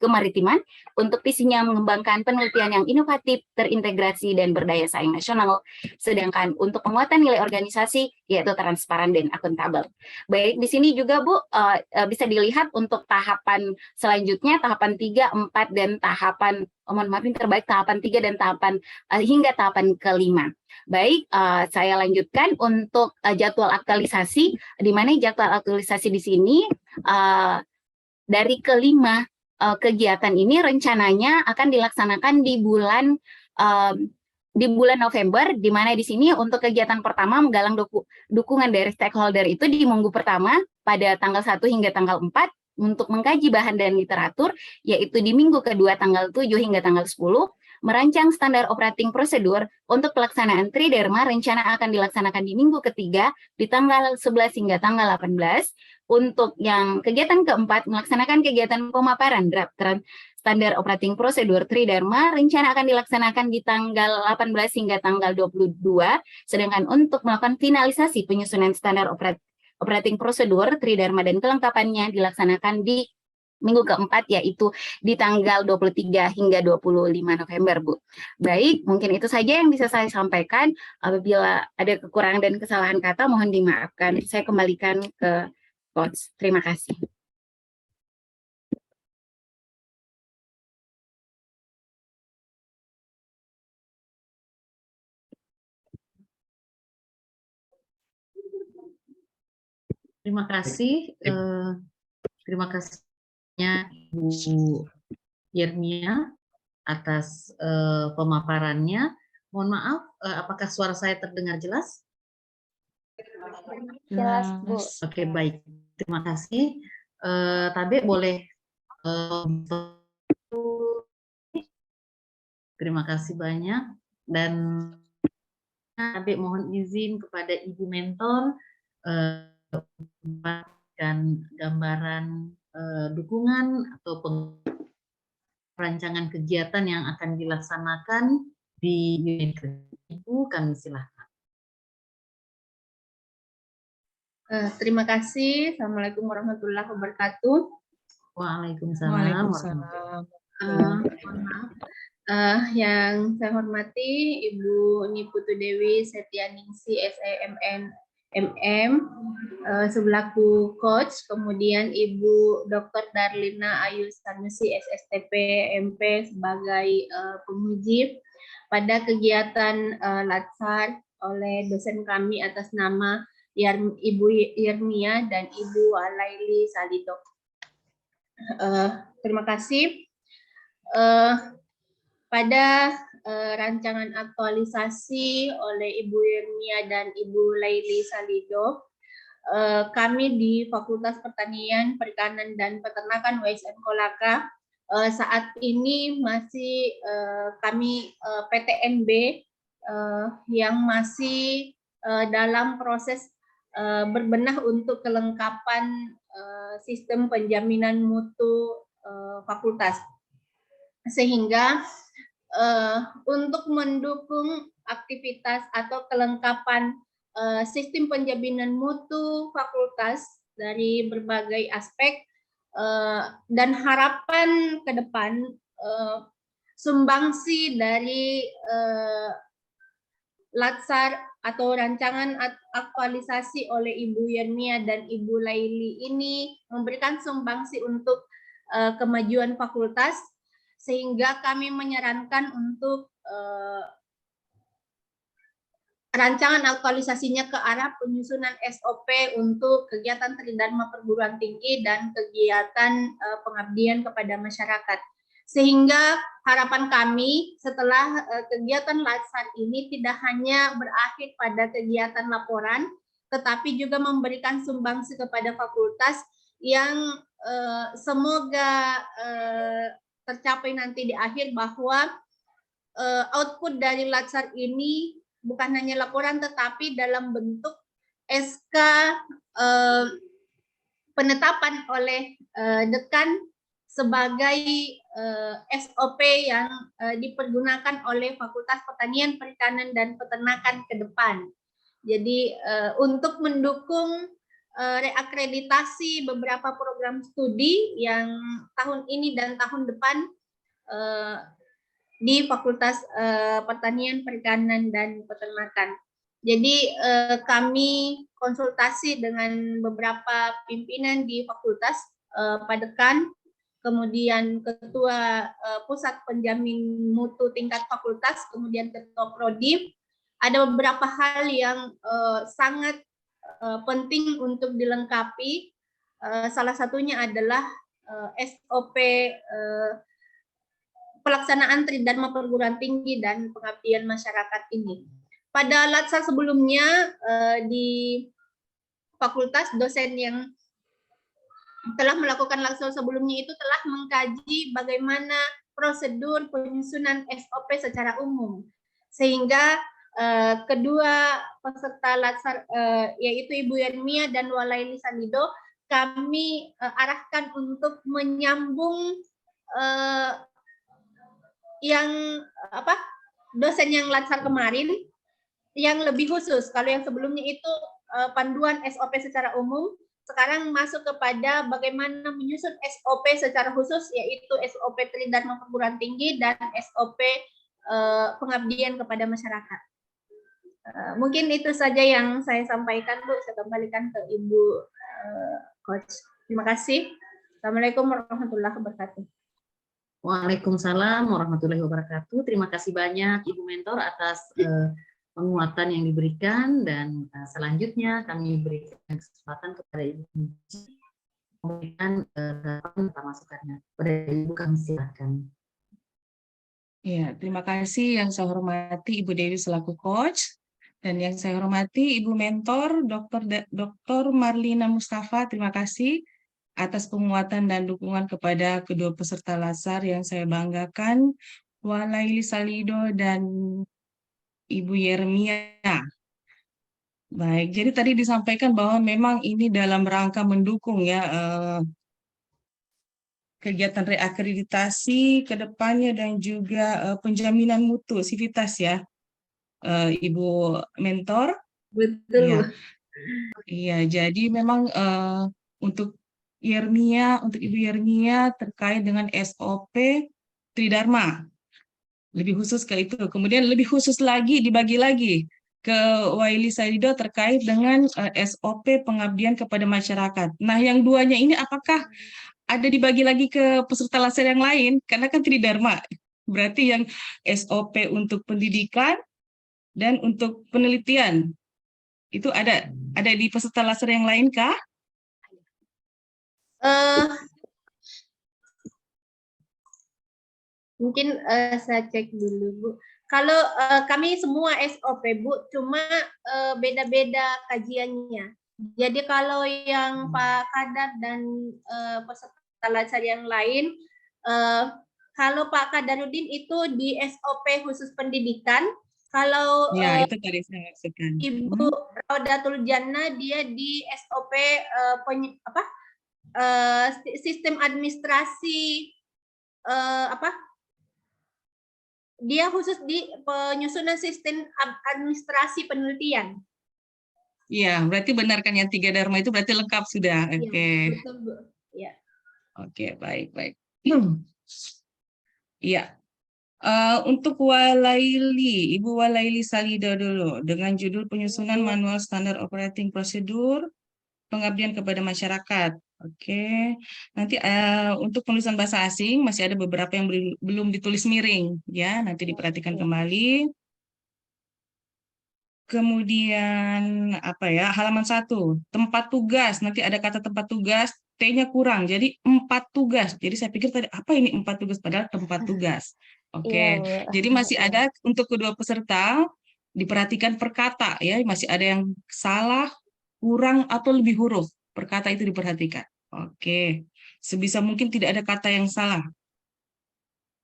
kemaritiman. Untuk visinya mengembangkan penelitian yang inovatif, terintegrasi, dan berdaya saing nasional. Sedangkan untuk penguatan nilai organisasi, yaitu transparan dan akuntabel. Baik, di sini juga Bu bisa dilihat untuk tahapan selanjutnya, tahapan 3, 4, dan tahapan, mohon maaf ini terbaik tahapan 3 dan tahapan hingga tahapan ke-5. Baik, saya lanjutkan untuk jadwal aktualisasi, di mana jadwal aktualisasi di sini dari ke-5 kegiatan ini rencananya akan dilaksanakan di bulan November, di mana di sini untuk kegiatan pertama menggalang dukungan dari stakeholder itu di minggu pertama pada tanggal 1 hingga tanggal 4, untuk mengkaji bahan dan literatur, yaitu di minggu kedua tanggal 7 hingga tanggal 10, merancang standar operating prosedur untuk pelaksanaan Tridharma rencana akan dilaksanakan di minggu ketiga di tanggal 11 hingga tanggal 18. Untuk yang kegiatan keempat, melaksanakan kegiatan pemaparan draft standar operating prosedur Tridharma rencana akan dilaksanakan di tanggal 18 hingga tanggal 22. Sedangkan untuk melakukan finalisasi penyusunan standar operating prosedur Tridharma dan kelengkapannya dilaksanakan di minggu keempat, yaitu di tanggal 23 hingga 25 November, Bu. Baik, mungkin itu saja yang bisa saya sampaikan. Apabila ada kekurangan dan kesalahan kata, mohon dimaafkan. Saya kembalikan ke Coach. Terima kasih. Terima kasih. Terima kasihnya Bu Yernia atas pemaparannya. Mohon maaf, apakah suara saya terdengar jelas? Jelas, Bu. Oke, baik. Terima kasih. Tabe boleh. Terima kasih banyak. Dan Tabe mohon izin kepada Ibu Mentor dan gambaran dukungan atau perancangan kegiatan yang akan dilaksanakan di unit Ibu, kami silakan. Terima kasih. Assalamualaikum warahmatullahi wabarakatuh. Waalaikumsalam. Mohon maaf. Yang saya hormati Ibu Niputu Dewi Setianingsi SEMN MM selaku coach, kemudian Ibu Dr. Darlina Ayu Sanusi SSTP MP sebagai penguji pada kegiatan latsar oleh dosen kami atas nama Ibu Yernia dan Ibu Alaili Salido. Terima kasih. Pada rancangan aktualisasi oleh Ibu Yernia dan Ibu Laili Salido, kami di Fakultas Pertanian, Perikanan, dan Peternakan WSN Kolaka saat ini masih kami PTNB yang masih dalam proses berbenah untuk kelengkapan sistem penjaminan mutu fakultas, sehingga untuk mendukung aktivitas atau kelengkapan sistem penjaminan mutu fakultas dari berbagai aspek dan harapan ke depan sumbangsi dari latsar atau rancangan aktualisasi oleh Ibu Yernia dan Ibu Laili ini memberikan sumbangsi untuk kemajuan fakultas, sehingga kami menyarankan untuk rancangan aktualisasinya ke arah penyusunan SOP untuk kegiatan Tridharma perguruan tinggi dan kegiatan pengabdian kepada masyarakat. Sehingga harapan kami setelah kegiatan latsar ini tidak hanya berakhir pada kegiatan laporan, tetapi juga memberikan sumbangsi kepada fakultas yang semoga tercapai nanti di akhir, bahwa output dari latsar ini bukan hanya laporan tetapi dalam bentuk SK penetapan oleh dekan sebagai SOP yang dipergunakan oleh Fakultas Pertanian, Perikanan, dan Peternakan ke depan. Jadi untuk mendukung reakreditasi beberapa program studi yang tahun ini dan tahun depan di Fakultas Pertanian, Perikanan, dan Peternakan. Jadi kami konsultasi dengan beberapa pimpinan di fakultas, Pak Dekan, kemudian Ketua Pusat Penjamin Mutu tingkat fakultas, kemudian Ketua Prodi. Ada beberapa hal yang sangat penting untuk dilengkapi. Salah satunya adalah SOP pelaksanaan Tridharma perguruan tinggi dan pengabdian masyarakat ini. Pada latsar sebelumnya di fakultas, dosen yang telah melakukan latsar sebelumnya itu telah mengkaji bagaimana prosedur penyusunan SOP secara umum. Sehingga kedua peserta latsar yaitu Ibu Yermia dan Walaili Salido kami arahkan untuk menyambung yang dosen yang latsar kemarin yang lebih khusus. Kalau yang sebelumnya itu panduan SOP secara umum, sekarang masuk kepada bagaimana menyusun SOP secara khusus, yaitu SOP Tridharma Perguruan Tinggi dan SOP pengabdian kepada masyarakat. Mungkin itu saja yang saya sampaikan, Bu. Saya kembalikan ke Ibu Coach. Terima kasih. Assalamualaikum warahmatullahi wabarakatuh. Waalaikumsalam warahmatullahi wabarakatuh. Terima kasih banyak Ibu Mentor atas penguatan yang diberikan, dan selanjutnya kami berikan kesempatan kepada Ibu memberikan masukannya. Pada Ibu kami silakan. Ya, terima kasih yang saya hormati Ibu Dewi selaku coach, dan yang saya hormati Ibu Mentor Dr. Marlina Mustafa. Terima kasih atas penguatan dan dukungan kepada kedua peserta latsar yang saya banggakan, Walaili Salido dan Ibu Yermia. Baik, jadi tadi disampaikan bahwa memang ini dalam rangka mendukung ya kegiatan reakreditasi ke depannya dan juga penjaminan mutu sivitas ya, Ibu Mentor. Betul, Iya. Bu. Iya, jadi memang untuk Ibu Yermia terkait dengan SOP Tridharma, lebih khusus ke itu. Kemudian lebih khusus lagi dibagi lagi ke Waili Salido terkait dengan SOP pengabdian kepada masyarakat. Nah, yang duanya ini apakah ada dibagi lagi ke peserta latsar yang lain? Karena kan Tridharma, berarti yang SOP untuk pendidikan dan untuk penelitian itu ada di peserta latsar yang lain kah? Mungkin saya cek dulu, Bu. Kalau kami semua SOP, Bu, cuma beda-beda kajiannya. Jadi kalau yang Pak Kadar dan peserta latsar yang lain, kalau Pak Kadarudin itu di SOP khusus pendidikan, kalau Ya, itu tadi saya maksudkan. Ibu Raudatul Jannah dia di SOP sistem administrasi dia khusus di penyusunan sistem administrasi penelitian. Iya, berarti benar kan yang 3 dharma itu berarti lengkap sudah. Oke. Ya, betul, Bu. Ya. Oke, baik. Iya. Untuk Ibu Walaili Salido dulu dengan judul penyusunan manual standar operating procedure pengabdian kepada masyarakat. Oke. Nanti untuk penulisan bahasa asing masih ada beberapa yang belum ditulis miring ya, nanti diperhatikan kembali. Kemudian halaman 1, tempat tugas, nanti ada kata tempat tugas, T-nya kurang, jadi 4 tugas. Jadi saya pikir tadi apa ini 4 tugas, padahal tempat tugas. Oke, jadi masih ada untuk kedua peserta, diperhatikan per kata ya, masih ada yang salah, kurang, atau lebih huruf. Per kata itu diperhatikan. Oke, sebisa mungkin tidak ada kata yang salah.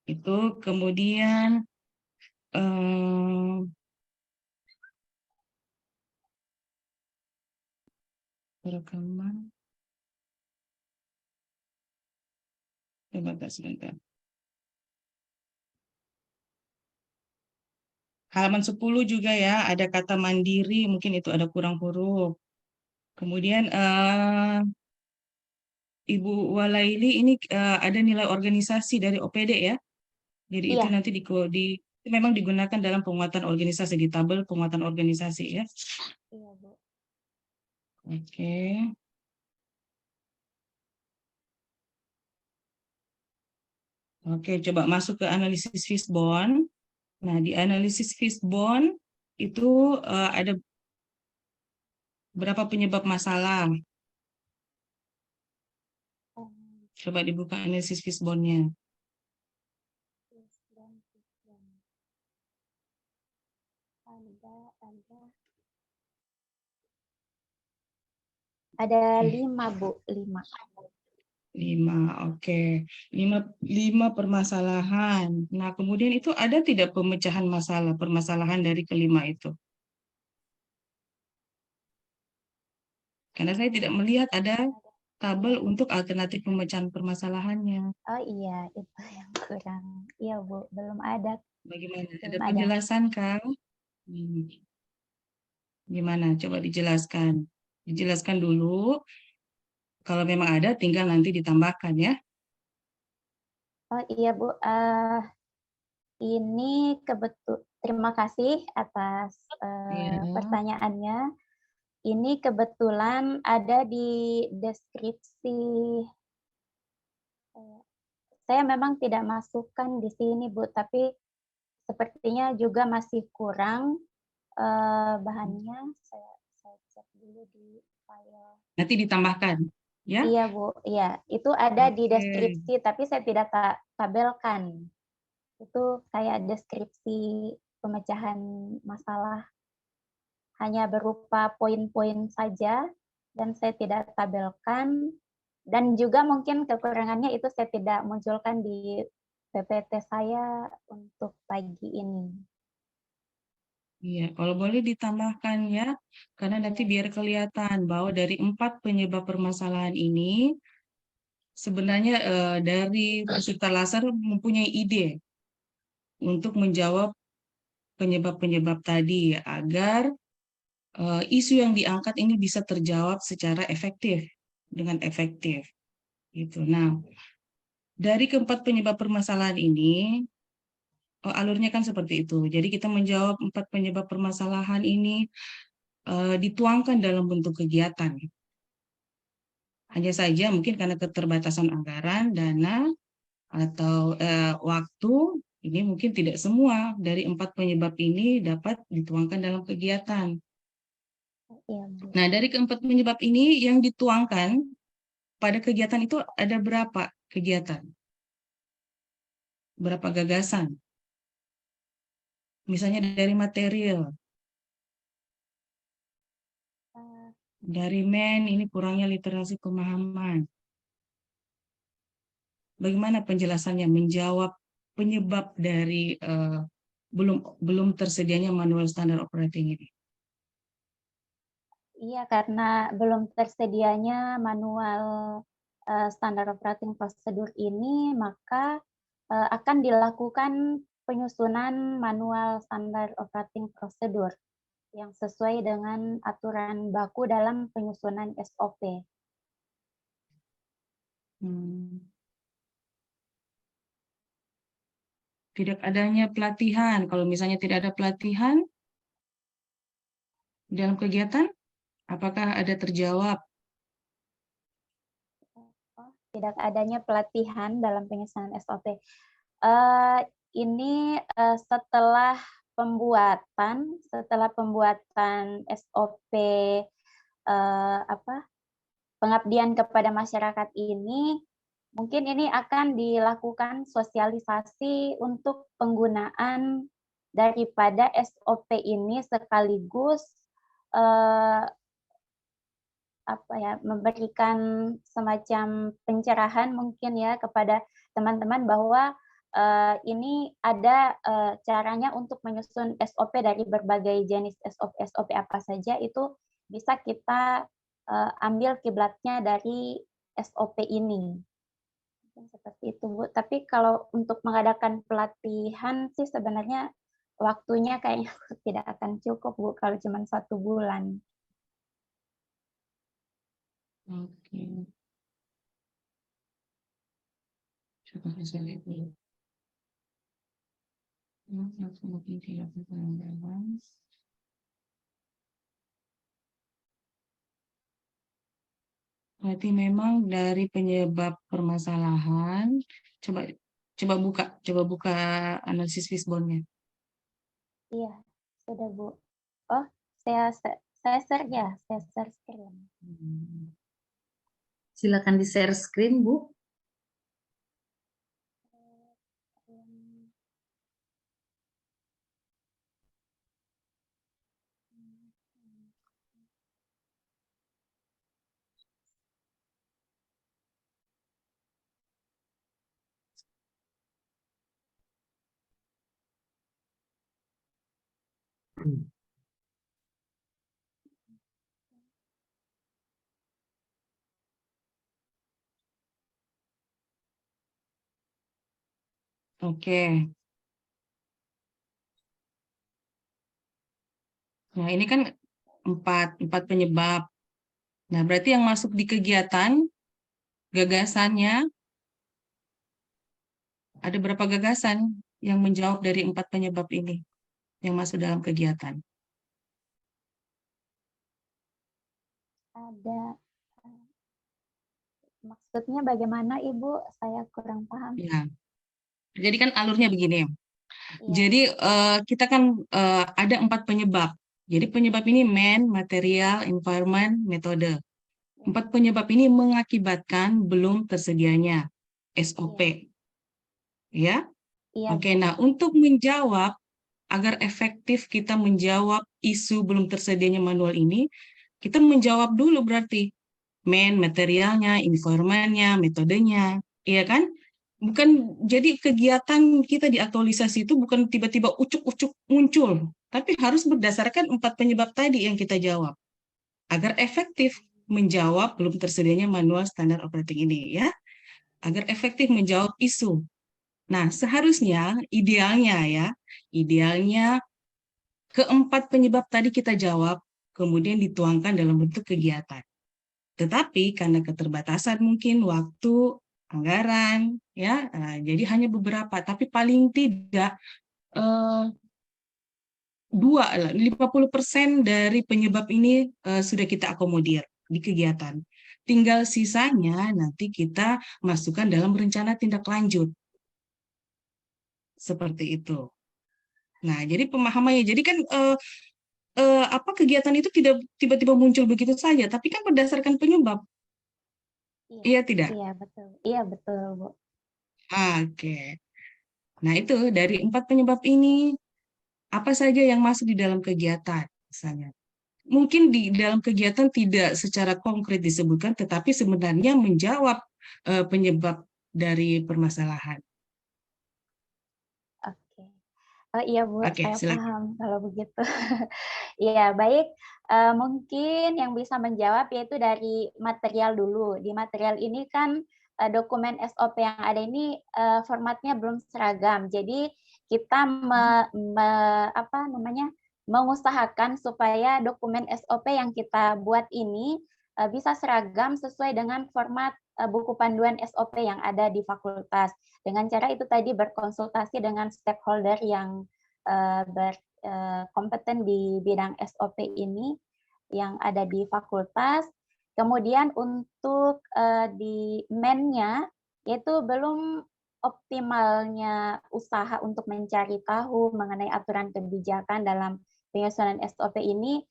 Itu kemudian rekaman. Sebentar. Halaman 10 juga ya, ada kata mandiri, mungkin itu ada kurang huruf. Kemudian Ibu Walaili ini ada nilai organisasi dari OPD ya. Jadi itu nanti memang digunakan dalam penguatan organisasi, di tabel penguatan organisasi ya. Iya, Bu. Oke. Oke, coba masuk ke analisis Fishbone. Nah, di analisis Fishbone itu ada berapa penyebab masalah. Coba dibuka analisis Fishbone-nya. Ada 5, Bu, 5. 5, oke. Lima permasalahan. Nah, kemudian itu ada tidak pemecahan masalah, permasalahan dari kelima itu? Karena saya tidak melihat ada tabel untuk alternatif pemecahan permasalahannya. Oh iya, itu yang kurang. Iya Bu, belum ada. Bagaimana? Ada Belum ada. penjelasan, Kang? Gimana? Coba dijelaskan. Dijelaskan dulu. Kalau memang ada, tinggal nanti ditambahkan ya. Oh iya Bu, ini terima kasih atas Iya. pertanyaannya. Ini kebetulan ada di deskripsi. Saya memang tidak masukkan di sini Bu, tapi sepertinya juga masih kurang bahannya. Saya cek dulu di file. Nanti ditambahkan, ya. Iya Bu, iya itu ada di Oke. deskripsi, tapi saya tidak tabelkan. Itu kayak deskripsi pemecahan masalah hanya berupa poin-poin saja dan saya tidak tabelkan, dan juga mungkin kekurangannya itu saya tidak munculkan di PPT saya untuk pagi ini. Iya, kalau boleh ditambahkan ya, karena nanti biar kelihatan bahwa dari 4 penyebab permasalahan ini, sebenarnya dari peserta laser mempunyai ide untuk menjawab penyebab-penyebab tadi agar isu yang diangkat ini bisa terjawab secara efektif, dengan efektif. Gitu. Nah, dari keempat penyebab permasalahan ini, alurnya kan seperti itu. Jadi kita menjawab 4 penyebab permasalahan ini dituangkan dalam bentuk kegiatan. Hanya saja mungkin karena keterbatasan anggaran, dana, atau waktu, ini mungkin tidak semua dari 4 penyebab ini dapat dituangkan dalam kegiatan. Iya, Bu. Nah, dari keempat penyebab ini yang dituangkan pada kegiatan itu ada berapa kegiatan? Berapa gagasan? Misalnya dari material, dari ini kurangnya literasi pemahaman. Bagaimana penjelasannya menjawab penyebab dari belum tersedianya manual standar operating ini? Iya, karena belum tersedianya manual standar operating prosedur ini, maka akan dilakukan penyusunan manual standar operating prosedur yang sesuai dengan aturan baku dalam penyusunan SOP. Tidak adanya pelatihan. Kalau misalnya tidak ada pelatihan dalam kegiatan, apakah ada terjawab? Tidak adanya pelatihan dalam penyusunan SOP. Ini setelah pembuatan SOP pengabdian kepada masyarakat ini, mungkin ini akan dilakukan sosialisasi untuk penggunaan daripada SOP ini sekaligus memberikan semacam pencerahan mungkin ya kepada teman-teman bahwa ini ada caranya untuk menyusun SOP dari berbagai jenis SOP apa saja, itu bisa kita ambil kiblatnya dari SOP ini. Seperti itu, Bu. Tapi kalau untuk mengadakan pelatihan sih sebenarnya waktunya kayaknya tidak akan cukup, Bu, kalau cuma 1 bulan. Oke. Coba saya lihat dulu. Berarti memang dari penyebab permasalahan, coba buka analisis fishbone-nya. Iya, sudah Bu. Oh, saya share ya, saya share screen. Silakan di share screen, Bu. Oke. Nah, ini kan empat penyebab. Nah, berarti yang masuk di kegiatan, gagasannya, ada berapa gagasan yang menjawab dari 4 penyebab ini yang masuk dalam kegiatan? Ada, maksudnya bagaimana Ibu? Saya kurang paham. Ya, jadi kan alurnya begini. Iya, Jadi kita kan ada 4 penyebab. Jadi penyebab ini material, environment, metode. 4 penyebab ini mengakibatkan belum tersedianya SOP. Ya. iya, Oke, nah untuk menjawab, agar efektif kita menjawab isu belum tersedianya manual ini, kita menjawab dulu berarti materialnya, environment-nya, metodenya, iya kan? Bukan, jadi kegiatan kita di aktualisasi itu bukan tiba-tiba ucuk-ucuk muncul, tapi harus berdasarkan 4 penyebab tadi yang kita jawab, agar efektif menjawab belum tersedianya manual standar operating ini, ya, agar efektif menjawab isu. Nah, seharusnya idealnya keempat penyebab tadi kita jawab, kemudian dituangkan dalam bentuk kegiatan. Tetapi karena keterbatasan mungkin waktu, anggaran, ya, jadi hanya beberapa. Tapi paling tidak 50% dari penyebab ini sudah kita akomodir di kegiatan. Tinggal sisanya nanti kita masukkan dalam rencana tindak lanjut. Seperti itu. Nah, jadi pemahamannya, jadi kan kegiatan itu tidak tiba-tiba muncul begitu saja, tapi kan berdasarkan penyebab. Iya tidak? iya betul. Iya betul, Bu. Oke. Nah, itu dari 4 penyebab ini, apa saja yang masuk di dalam kegiatan, misalnya. Mungkin di dalam kegiatan tidak secara konkret disebutkan, tetapi sebenarnya menjawab penyebab dari permasalahan. Oke. Oh iya Bu, Oke, saya silakan. paham kalau begitu. Iya, baik. Mungkin yang bisa menjawab yaitu dari material dulu. Di material ini kan dokumen SOP yang ada ini formatnya belum seragam. Jadi kita mengusahakan supaya dokumen SOP yang kita buat ini bisa seragam sesuai dengan format buku panduan SOP yang ada di fakultas. Dengan cara itu tadi berkonsultasi dengan stakeholder yang kompeten di bidang SOP ini yang ada di fakultas. Kemudian untuk di MEN-nya, yaitu belum optimalnya usaha untuk mencari tahu mengenai aturan kebijakan dalam penyusunan SOP ini,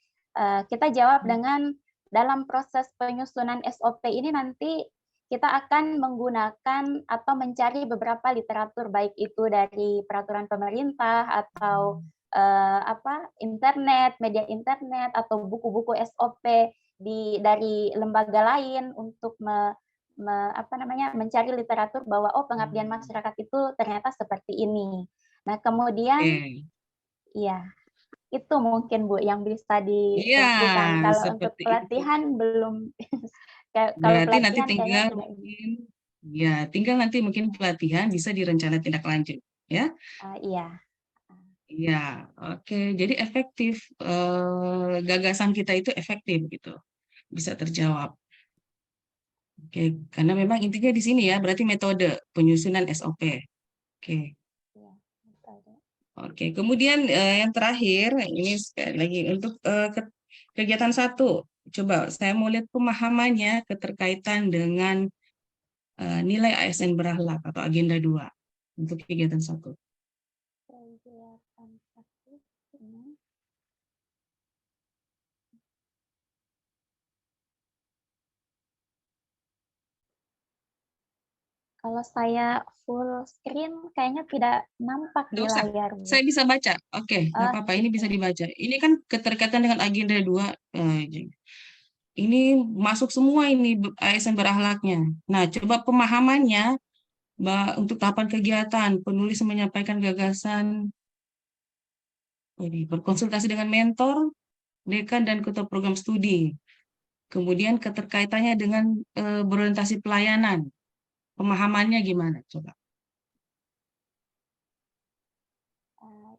kita jawab dengan dalam proses penyusunan SOP ini nanti kita akan menggunakan atau mencari beberapa literatur, baik itu dari peraturan pemerintah atau internet, media internet, atau buku-buku SOP dari lembaga lain untuk mencari literatur bahwa pengabdian masyarakat itu ternyata seperti ini. Nah, kemudian ya itu mungkin Bu yang bisa dilakukan. Iya, Kalau untuk seperti pelatihan itu. belum. Kalau Berarti nanti pelatihan tinggal nanti mungkin pelatihan bisa direncana tindak lanjut, ya. iya. Iya, oke. Jadi efektif, gagasan kita itu efektif gitu, bisa terjawab. Oke, karena memang intinya di sini ya, berarti metode penyusunan SOP. Oke. Iya, Oke, kemudian yang terakhir ini sekali lagi untuk kegiatan 1. Coba saya mau lihat pemahamannya keterkaitan dengan nilai ASN berakhlak atau agenda 2 untuk kegiatan 1. Kalau saya full screen kayaknya tidak nampak di Nggak usah, layar, Bu. saya bisa baca. Oke, nggak apa-apa, ini bisa dibaca. Ini kan keterkaitan dengan agenda 2. Ini masuk semua ini ASN berakhlaknya. Nah, coba pemahamannya untuk tahapan kegiatan, penulis menyampaikan gagasan berkonsultasi dengan mentor, dekan, dan ketua program studi. Kemudian keterkaitannya dengan berorientasi pelayanan. Pemahamannya gimana? Coba.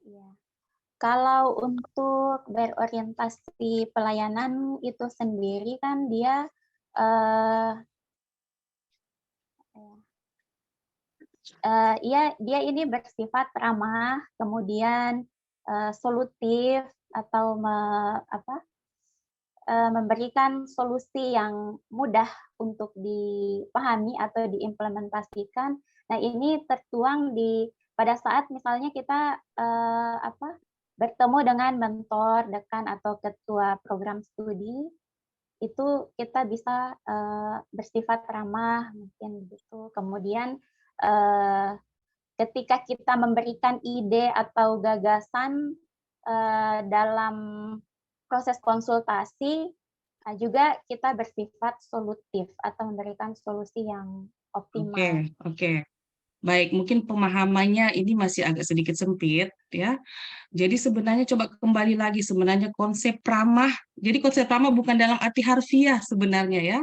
Iya. Kalau untuk berorientasi pelayanan itu sendiri kan dia dia ini bersifat ramah, kemudian solutif atau memberikan solusi yang mudah untuk dipahami atau diimplementasikan. Nah, ini tertuang pada saat misalnya kita bertemu dengan mentor, dekan atau ketua program studi, itu kita bisa bersifat ramah mungkin begitu. Kemudian ketika kita memberikan ide atau gagasan dalam proses konsultasi, juga kita bersifat solutif atau memberikan solusi yang optimal. Oke. Baik, mungkin pemahamannya ini masih agak sedikit sempit, ya. Jadi sebenarnya coba kembali lagi sebenarnya konsep ramah. Jadi konsep ramah bukan dalam arti harfiah sebenarnya, ya.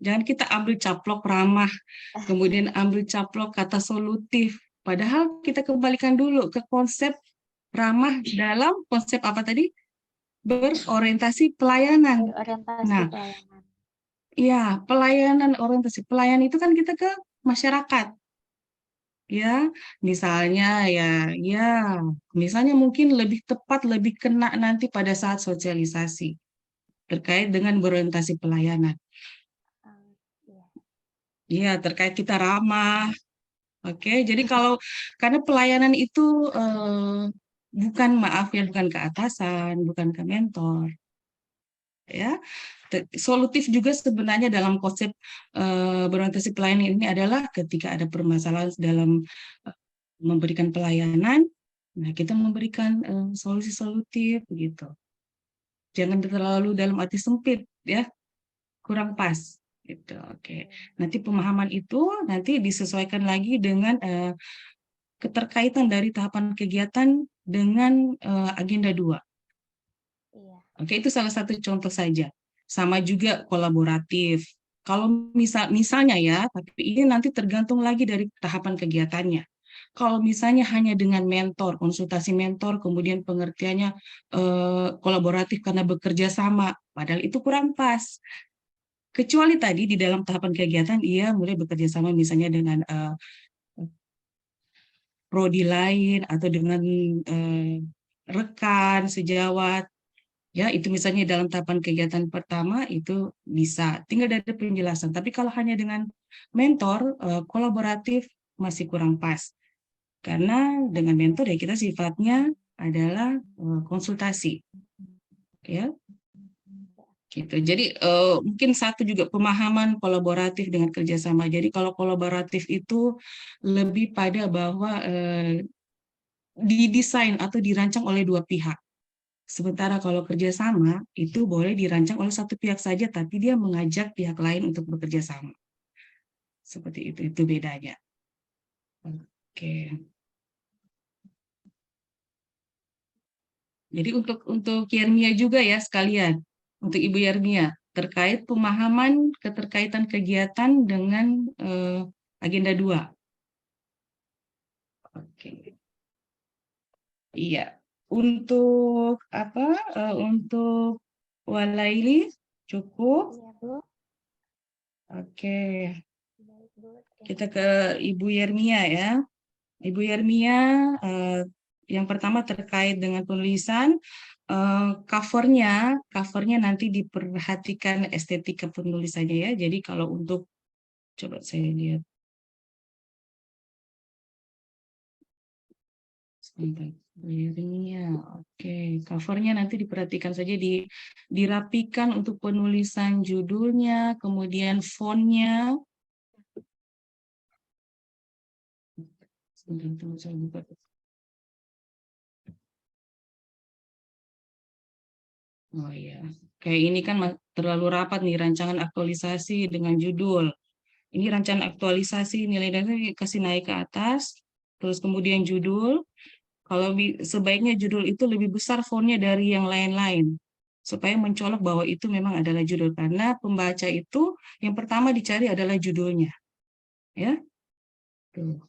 Jangan kita ambil caplok ramah, kemudian ambil caplok kata solutif. Padahal kita kembalikan dulu ke konsep ramah dalam konsep apa tadi? Berorientasi pelayanan. Berorientasi pelayanan. Iya, pelayanan, orientasi pelayanan itu kan kita ke masyarakat. Ya, misalnya misalnya mungkin lebih tepat, lebih kena nanti pada saat sosialisasi terkait dengan berorientasi pelayanan. Iya, terkait kita ramah. Oke, jadi karena pelayanan itu bukan ke atasan, bukan ke mentor. Ya, solutif juga sebenarnya dalam konsep berorientasi pelayanan ini adalah ketika ada permasalahan dalam memberikan pelayanan, nah kita memberikan solusi solutif begitu. Jangan terlalu dalam arti sempit, ya, kurang pas. Gitu. Oke. Nanti pemahaman itu nanti disesuaikan lagi dengan keterkaitan dari tahapan kegiatan dengan agenda 2. Oke, itu salah satu contoh saja. Sama juga kolaboratif. Kalau misalnya ya, tapi ini nanti tergantung lagi dari tahapan kegiatannya. Kalau misalnya hanya dengan mentor, konsultasi mentor, kemudian pengertiannya kolaboratif karena bekerja sama, padahal itu kurang pas. Kecuali tadi di dalam tahapan kegiatan ia mulai bekerja sama misalnya dengan prodi lain atau dengan rekan sejawat. Ya, itu misalnya dalam tahapan kegiatan pertama itu bisa, tinggal dari penjelasan. Tapi kalau hanya dengan mentor, kolaboratif masih kurang pas. Karena dengan mentor ya kita sifatnya adalah konsultasi. Ya. Gitu. Jadi mungkin satu juga pemahaman kolaboratif dengan kerjasama. Jadi kalau kolaboratif itu lebih pada bahwa didesain atau dirancang oleh dua pihak. Sementara kalau kerjasama itu boleh dirancang oleh satu pihak saja, tapi dia mengajak pihak lain untuk bekerja sama. Seperti itu bedanya. Oke. Jadi untuk Yermia juga ya sekalian, untuk Ibu Yermia terkait pemahaman keterkaitan kegiatan dengan agenda 2. Oke. Iya. Untuk untuk Walaili cukup? Iya, Bu. Oke. Kita ke Ibu Yermia ya. Ibu Yermia, yang pertama terkait dengan penulisan, covernya nanti diperhatikan estetika penulisannya ya. Jadi kalau untuk, coba saya lihat. Sebentar. Oke, covernya nanti diperhatikan saja, dirapikan untuk penulisan judulnya, kemudian fontnya. Sebentar, saya buka. Oh iya, kayak ini kan terlalu rapat nih rancangan aktualisasi dengan judul. Ini rancangan aktualisasi nilai dasar kasih naik ke atas, terus kemudian judul. Kalau sebaiknya judul itu lebih besar fontnya dari yang lain-lain, supaya mencolok bahwa itu memang adalah judul. Karena pembaca itu yang pertama dicari adalah judulnya, ya. Tuh.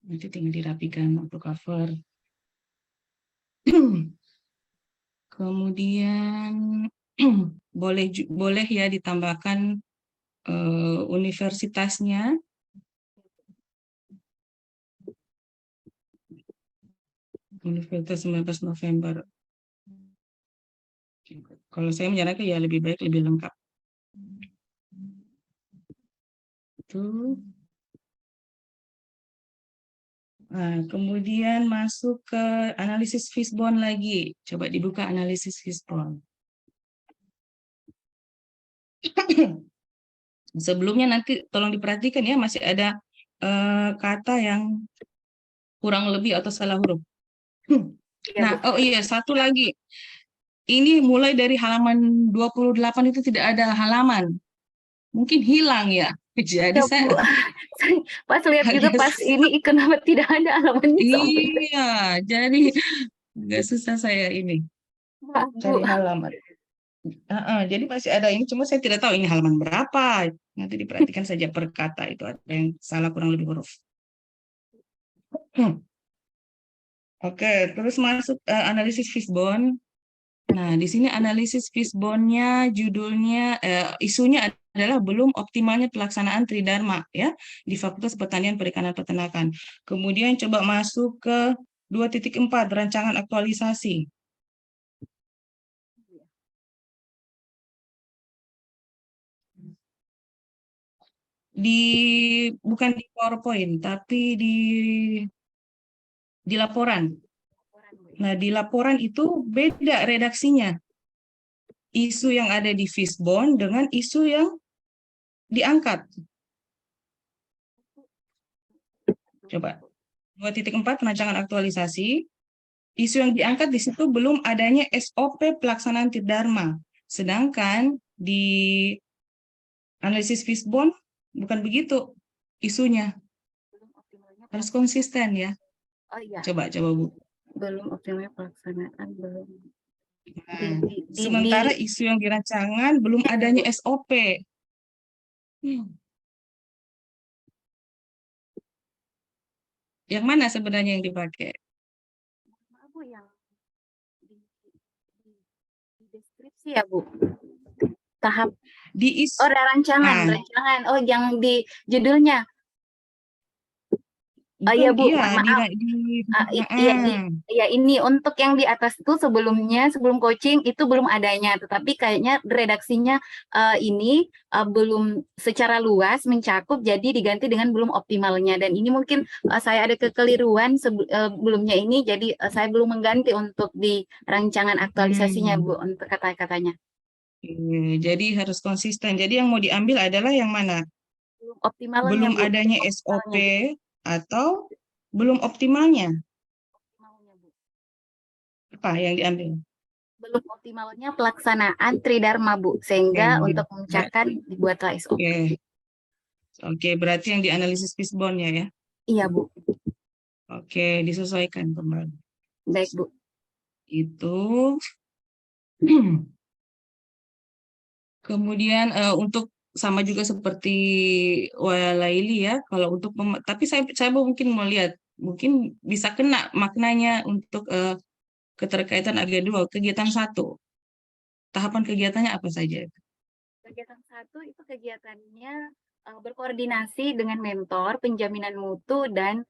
Nanti tinggal dirapikan untuk cover. Kemudian boleh ya ditambahkan universitasnya. Universitas 19 November. Kalau saya menyarankan ya lebih baik lebih lengkap. Itu. Nah, kemudian masuk ke analisis Fishbone lagi. Coba dibuka analisis Fishbone. Sebelumnya nanti tolong diperhatikan ya, masih ada kata yang kurang lebih atau salah huruf. Nah, oh iya, satu lagi. Ini mulai dari halaman 28 itu tidak ada halaman. Mungkin hilang ya. Jadi Ya, saya Bu. Pas lihat juga pas ini kenapa tidak ada alamannya. Iya, jadi nggak susah saya ini cari halaman. Jadi masih ada ini, cuma saya tidak tahu ini halaman berapa. Nanti diperhatikan saja per kata itu ada yang salah kurang lebih huruf. Oke, terus masuk analisis Fishbone. Nah, di sini analisis Fishbone-nya judulnya isunya adalah belum optimalnya pelaksanaan Tridharma ya di Fakultas Pertanian Perikanan Peternakan. Kemudian coba masuk ke 2.4 rancangan aktualisasi. Bukan di PowerPoint tapi di laporan. Nah, di laporan itu beda redaksinya. Isu yang ada di Fishbone dengan isu yang diangkat. Coba. 2.4 rancangan aktualisasi. Isu yang diangkat di situ belum adanya SOP pelaksanaan Tridharma. Sedangkan di analisis Fishbone bukan begitu isunya. Harus konsisten ya. Oh iya. Coba Bu. Belum optimalnya pelaksanaan, belum. Nah, sementara isu yang dirancangan belum adanya SOP. Yang mana sebenarnya yang dipakai? Bu, yang di deskripsi ya, Bu. Tahap rancangan. Oh, yang di judulnya. Iya Bu, maaf. Iya, ini untuk yang di atas itu sebelum coaching itu belum adanya, tetapi kayaknya redaksinya ini belum secara luas mencakup, jadi diganti dengan belum optimalnya. Dan ini mungkin saya ada kekeliruan sebelumnya ini, jadi saya belum mengganti untuk di rancangan aktualisasinya Bu untuk kata-katanya. Jadi harus konsisten. Jadi yang mau diambil adalah yang mana? Belum optimalnya, belum Bu. adanya SOP atau belum optimalnya? Apa yang diambil? Belum optimalnya pelaksanaan Tridharma, Bu, sehingga untuk mengucapkan dibuatlah SOP. Oke, berarti yang dianalisis Fishbone-nya ya? Iya, Bu. Oke, disesuaikan kembali. Baik, Bu. Itu. Kemudian untuk sama juga seperti Walaili ya, kalau untuk tapi saya mungkin mau lihat, mungkin bisa kena maknanya untuk keterkaitan AG2, kegiatan 1. Tahapan kegiatannya apa saja? Kegiatan 1 itu kegiatannya berkoordinasi dengan mentor, penjaminan mutu, dan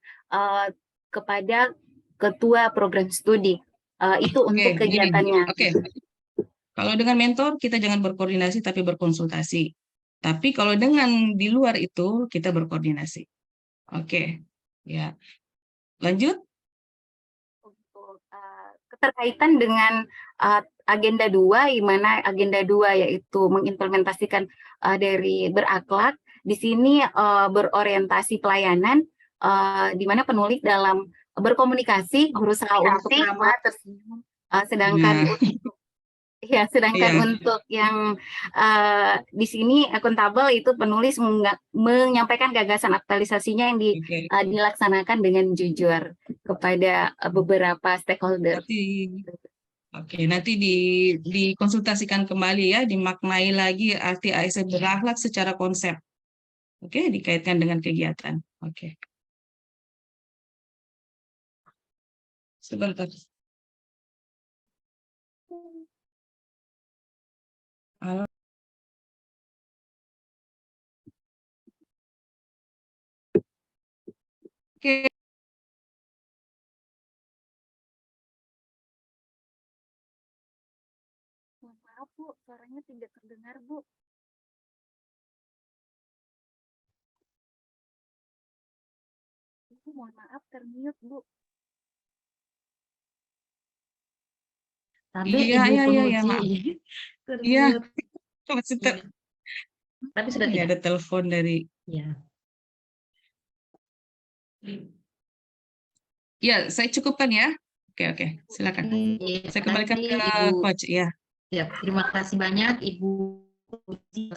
kepada ketua program studi. Itu untuk kegiatannya. Oke. Kalau dengan mentor kita jangan berkoordinasi tapi berkonsultasi. Tapi kalau dengan di luar itu kita berkoordinasi. Oke. Ya. Lanjut. Untuk keterkaitan dengan agenda 2, di mana agenda 2 yaitu mengimplementasikan dari berakhlak. Di sini berorientasi pelayanan, di mana penulis dalam berkomunikasi berusaha untuk ramah tersenyum, sedangkan Ya, sedangkan Iya. untuk yang di sini akuntabel itu penulis menyampaikan gagasan aktualisasinya yang Oke. dilaksanakan dengan jujur kepada beberapa stakeholder. Nanti dikonsultasikan kembali ya, dimaknai lagi arti ASN berakhlak secara konsep. Oke, dikaitkan dengan kegiatan. Oke. Sebentar. Halo. Oke. Maaf Bu, suaranya tidak terdengar Bu. Ibu mohon maaf termute Bu. Sampai Iya, Ibu iya, penguji maaf. Iya. termute. Iya. Tapi sudah Ini tidak. ada telepon dari. Ya. Ya, saya cukupkan ya. Oke, silakan. Saya kembalikan ke Coach ya. Ya, terima kasih banyak Ibu Puji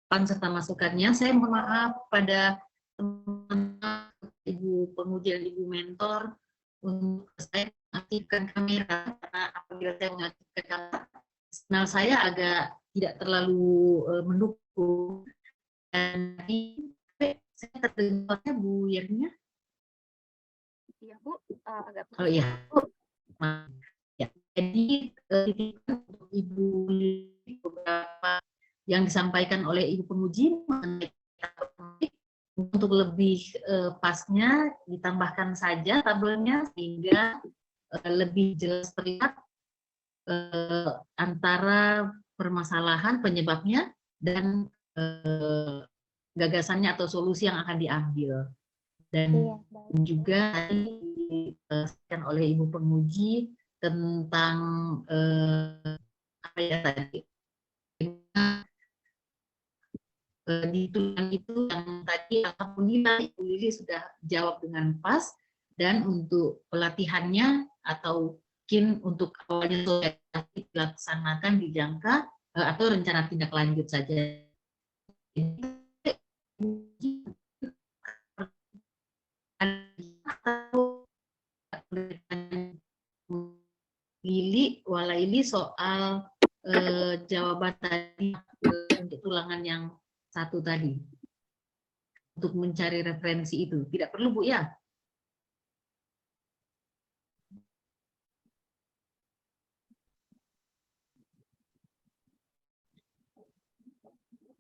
serta masukannya. Saya mohon maaf pada teman-teman Ibu penguji dan Ibu mentor untuk saya mengaktifkan kamera, karena apabila saya mengaktifkan kamera, signal saya agak tidak terlalu mendukung. Dan saya terdengarnya Bu Yernia. Iya Bu, agak. Oh iya. Ya, jadi untuk Ibu beberapa yang disampaikan oleh Ibu penguji mengenai untuk lebih pasnya ditambahkan saja tabelnya sehingga lebih jelas terlihat antara permasalahan penyebabnya dan gagasannya atau solusi yang akan diambil. Dan juga dijelaskan oleh Ibu penguji tentang apa ya tadi di tulisan itu yang tadi alhamdulillah Ibu Lili sudah jawab dengan pas, dan untuk pelatihannya atau mungkin untuk awalnya dilaksanakan di jangka atau rencana tindak lanjut saja. Walaili soal jawaban tadi untuk tulangan yang satu tadi untuk mencari referensi itu tidak perlu Bu ya?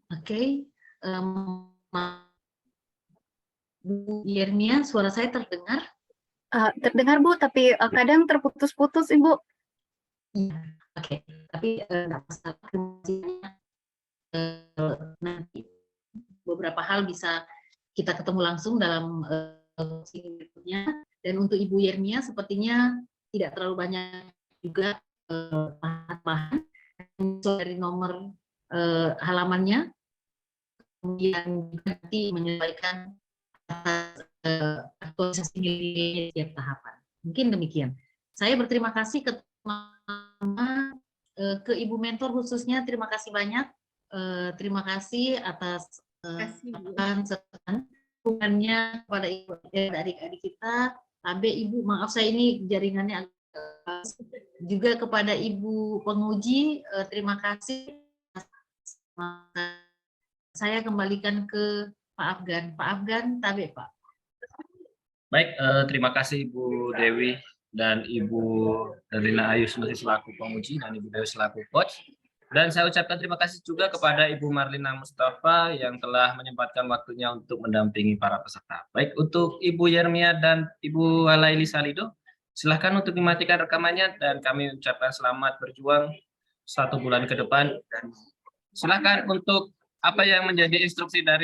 Oke, Bu Yernia, suara saya terdengar? Terdengar Bu, tapi kadang terputus-putus Ibu. Oke, tapi nggak masalah. Nanti beberapa hal bisa kita ketemu langsung dalam sini berikutnya. Dan untuk Ibu Yernia sepertinya tidak terlalu banyak juga bahan dari nomor halamannya, kemudian nanti menyesuaikan atas aktualisasi nilai setiap tahapan. Mungkin demikian. Saya berterima kasih ke teman-teman, ke Ibu mentor khususnya, terima kasih banyak. Terima kasih atas dukungannya kepada Ibu dan adik-adik kita. Sampai Ibu, maaf saya ini jaringannya juga kepada Ibu penguji, terima kasih. Saya kembalikan ke Pak Afgan. Pak Afgan, tabe Pak. Baik, terima kasih Ibu Dewi dan Ibu Darlina Ayu selaku penguji dan Ibu Dewi selaku coach. Dan saya ucapkan terima kasih juga kepada Ibu Marlina Mustafa yang telah menyempatkan waktunya untuk mendampingi para peserta. Baik, untuk Ibu Yermia dan Ibu Halaili Salido, silahkan untuk dimatikan rekamannya dan kami ucapkan selamat berjuang 1 bulan ke depan. Dan silahkan untuk apa yang menjadi instruksi dari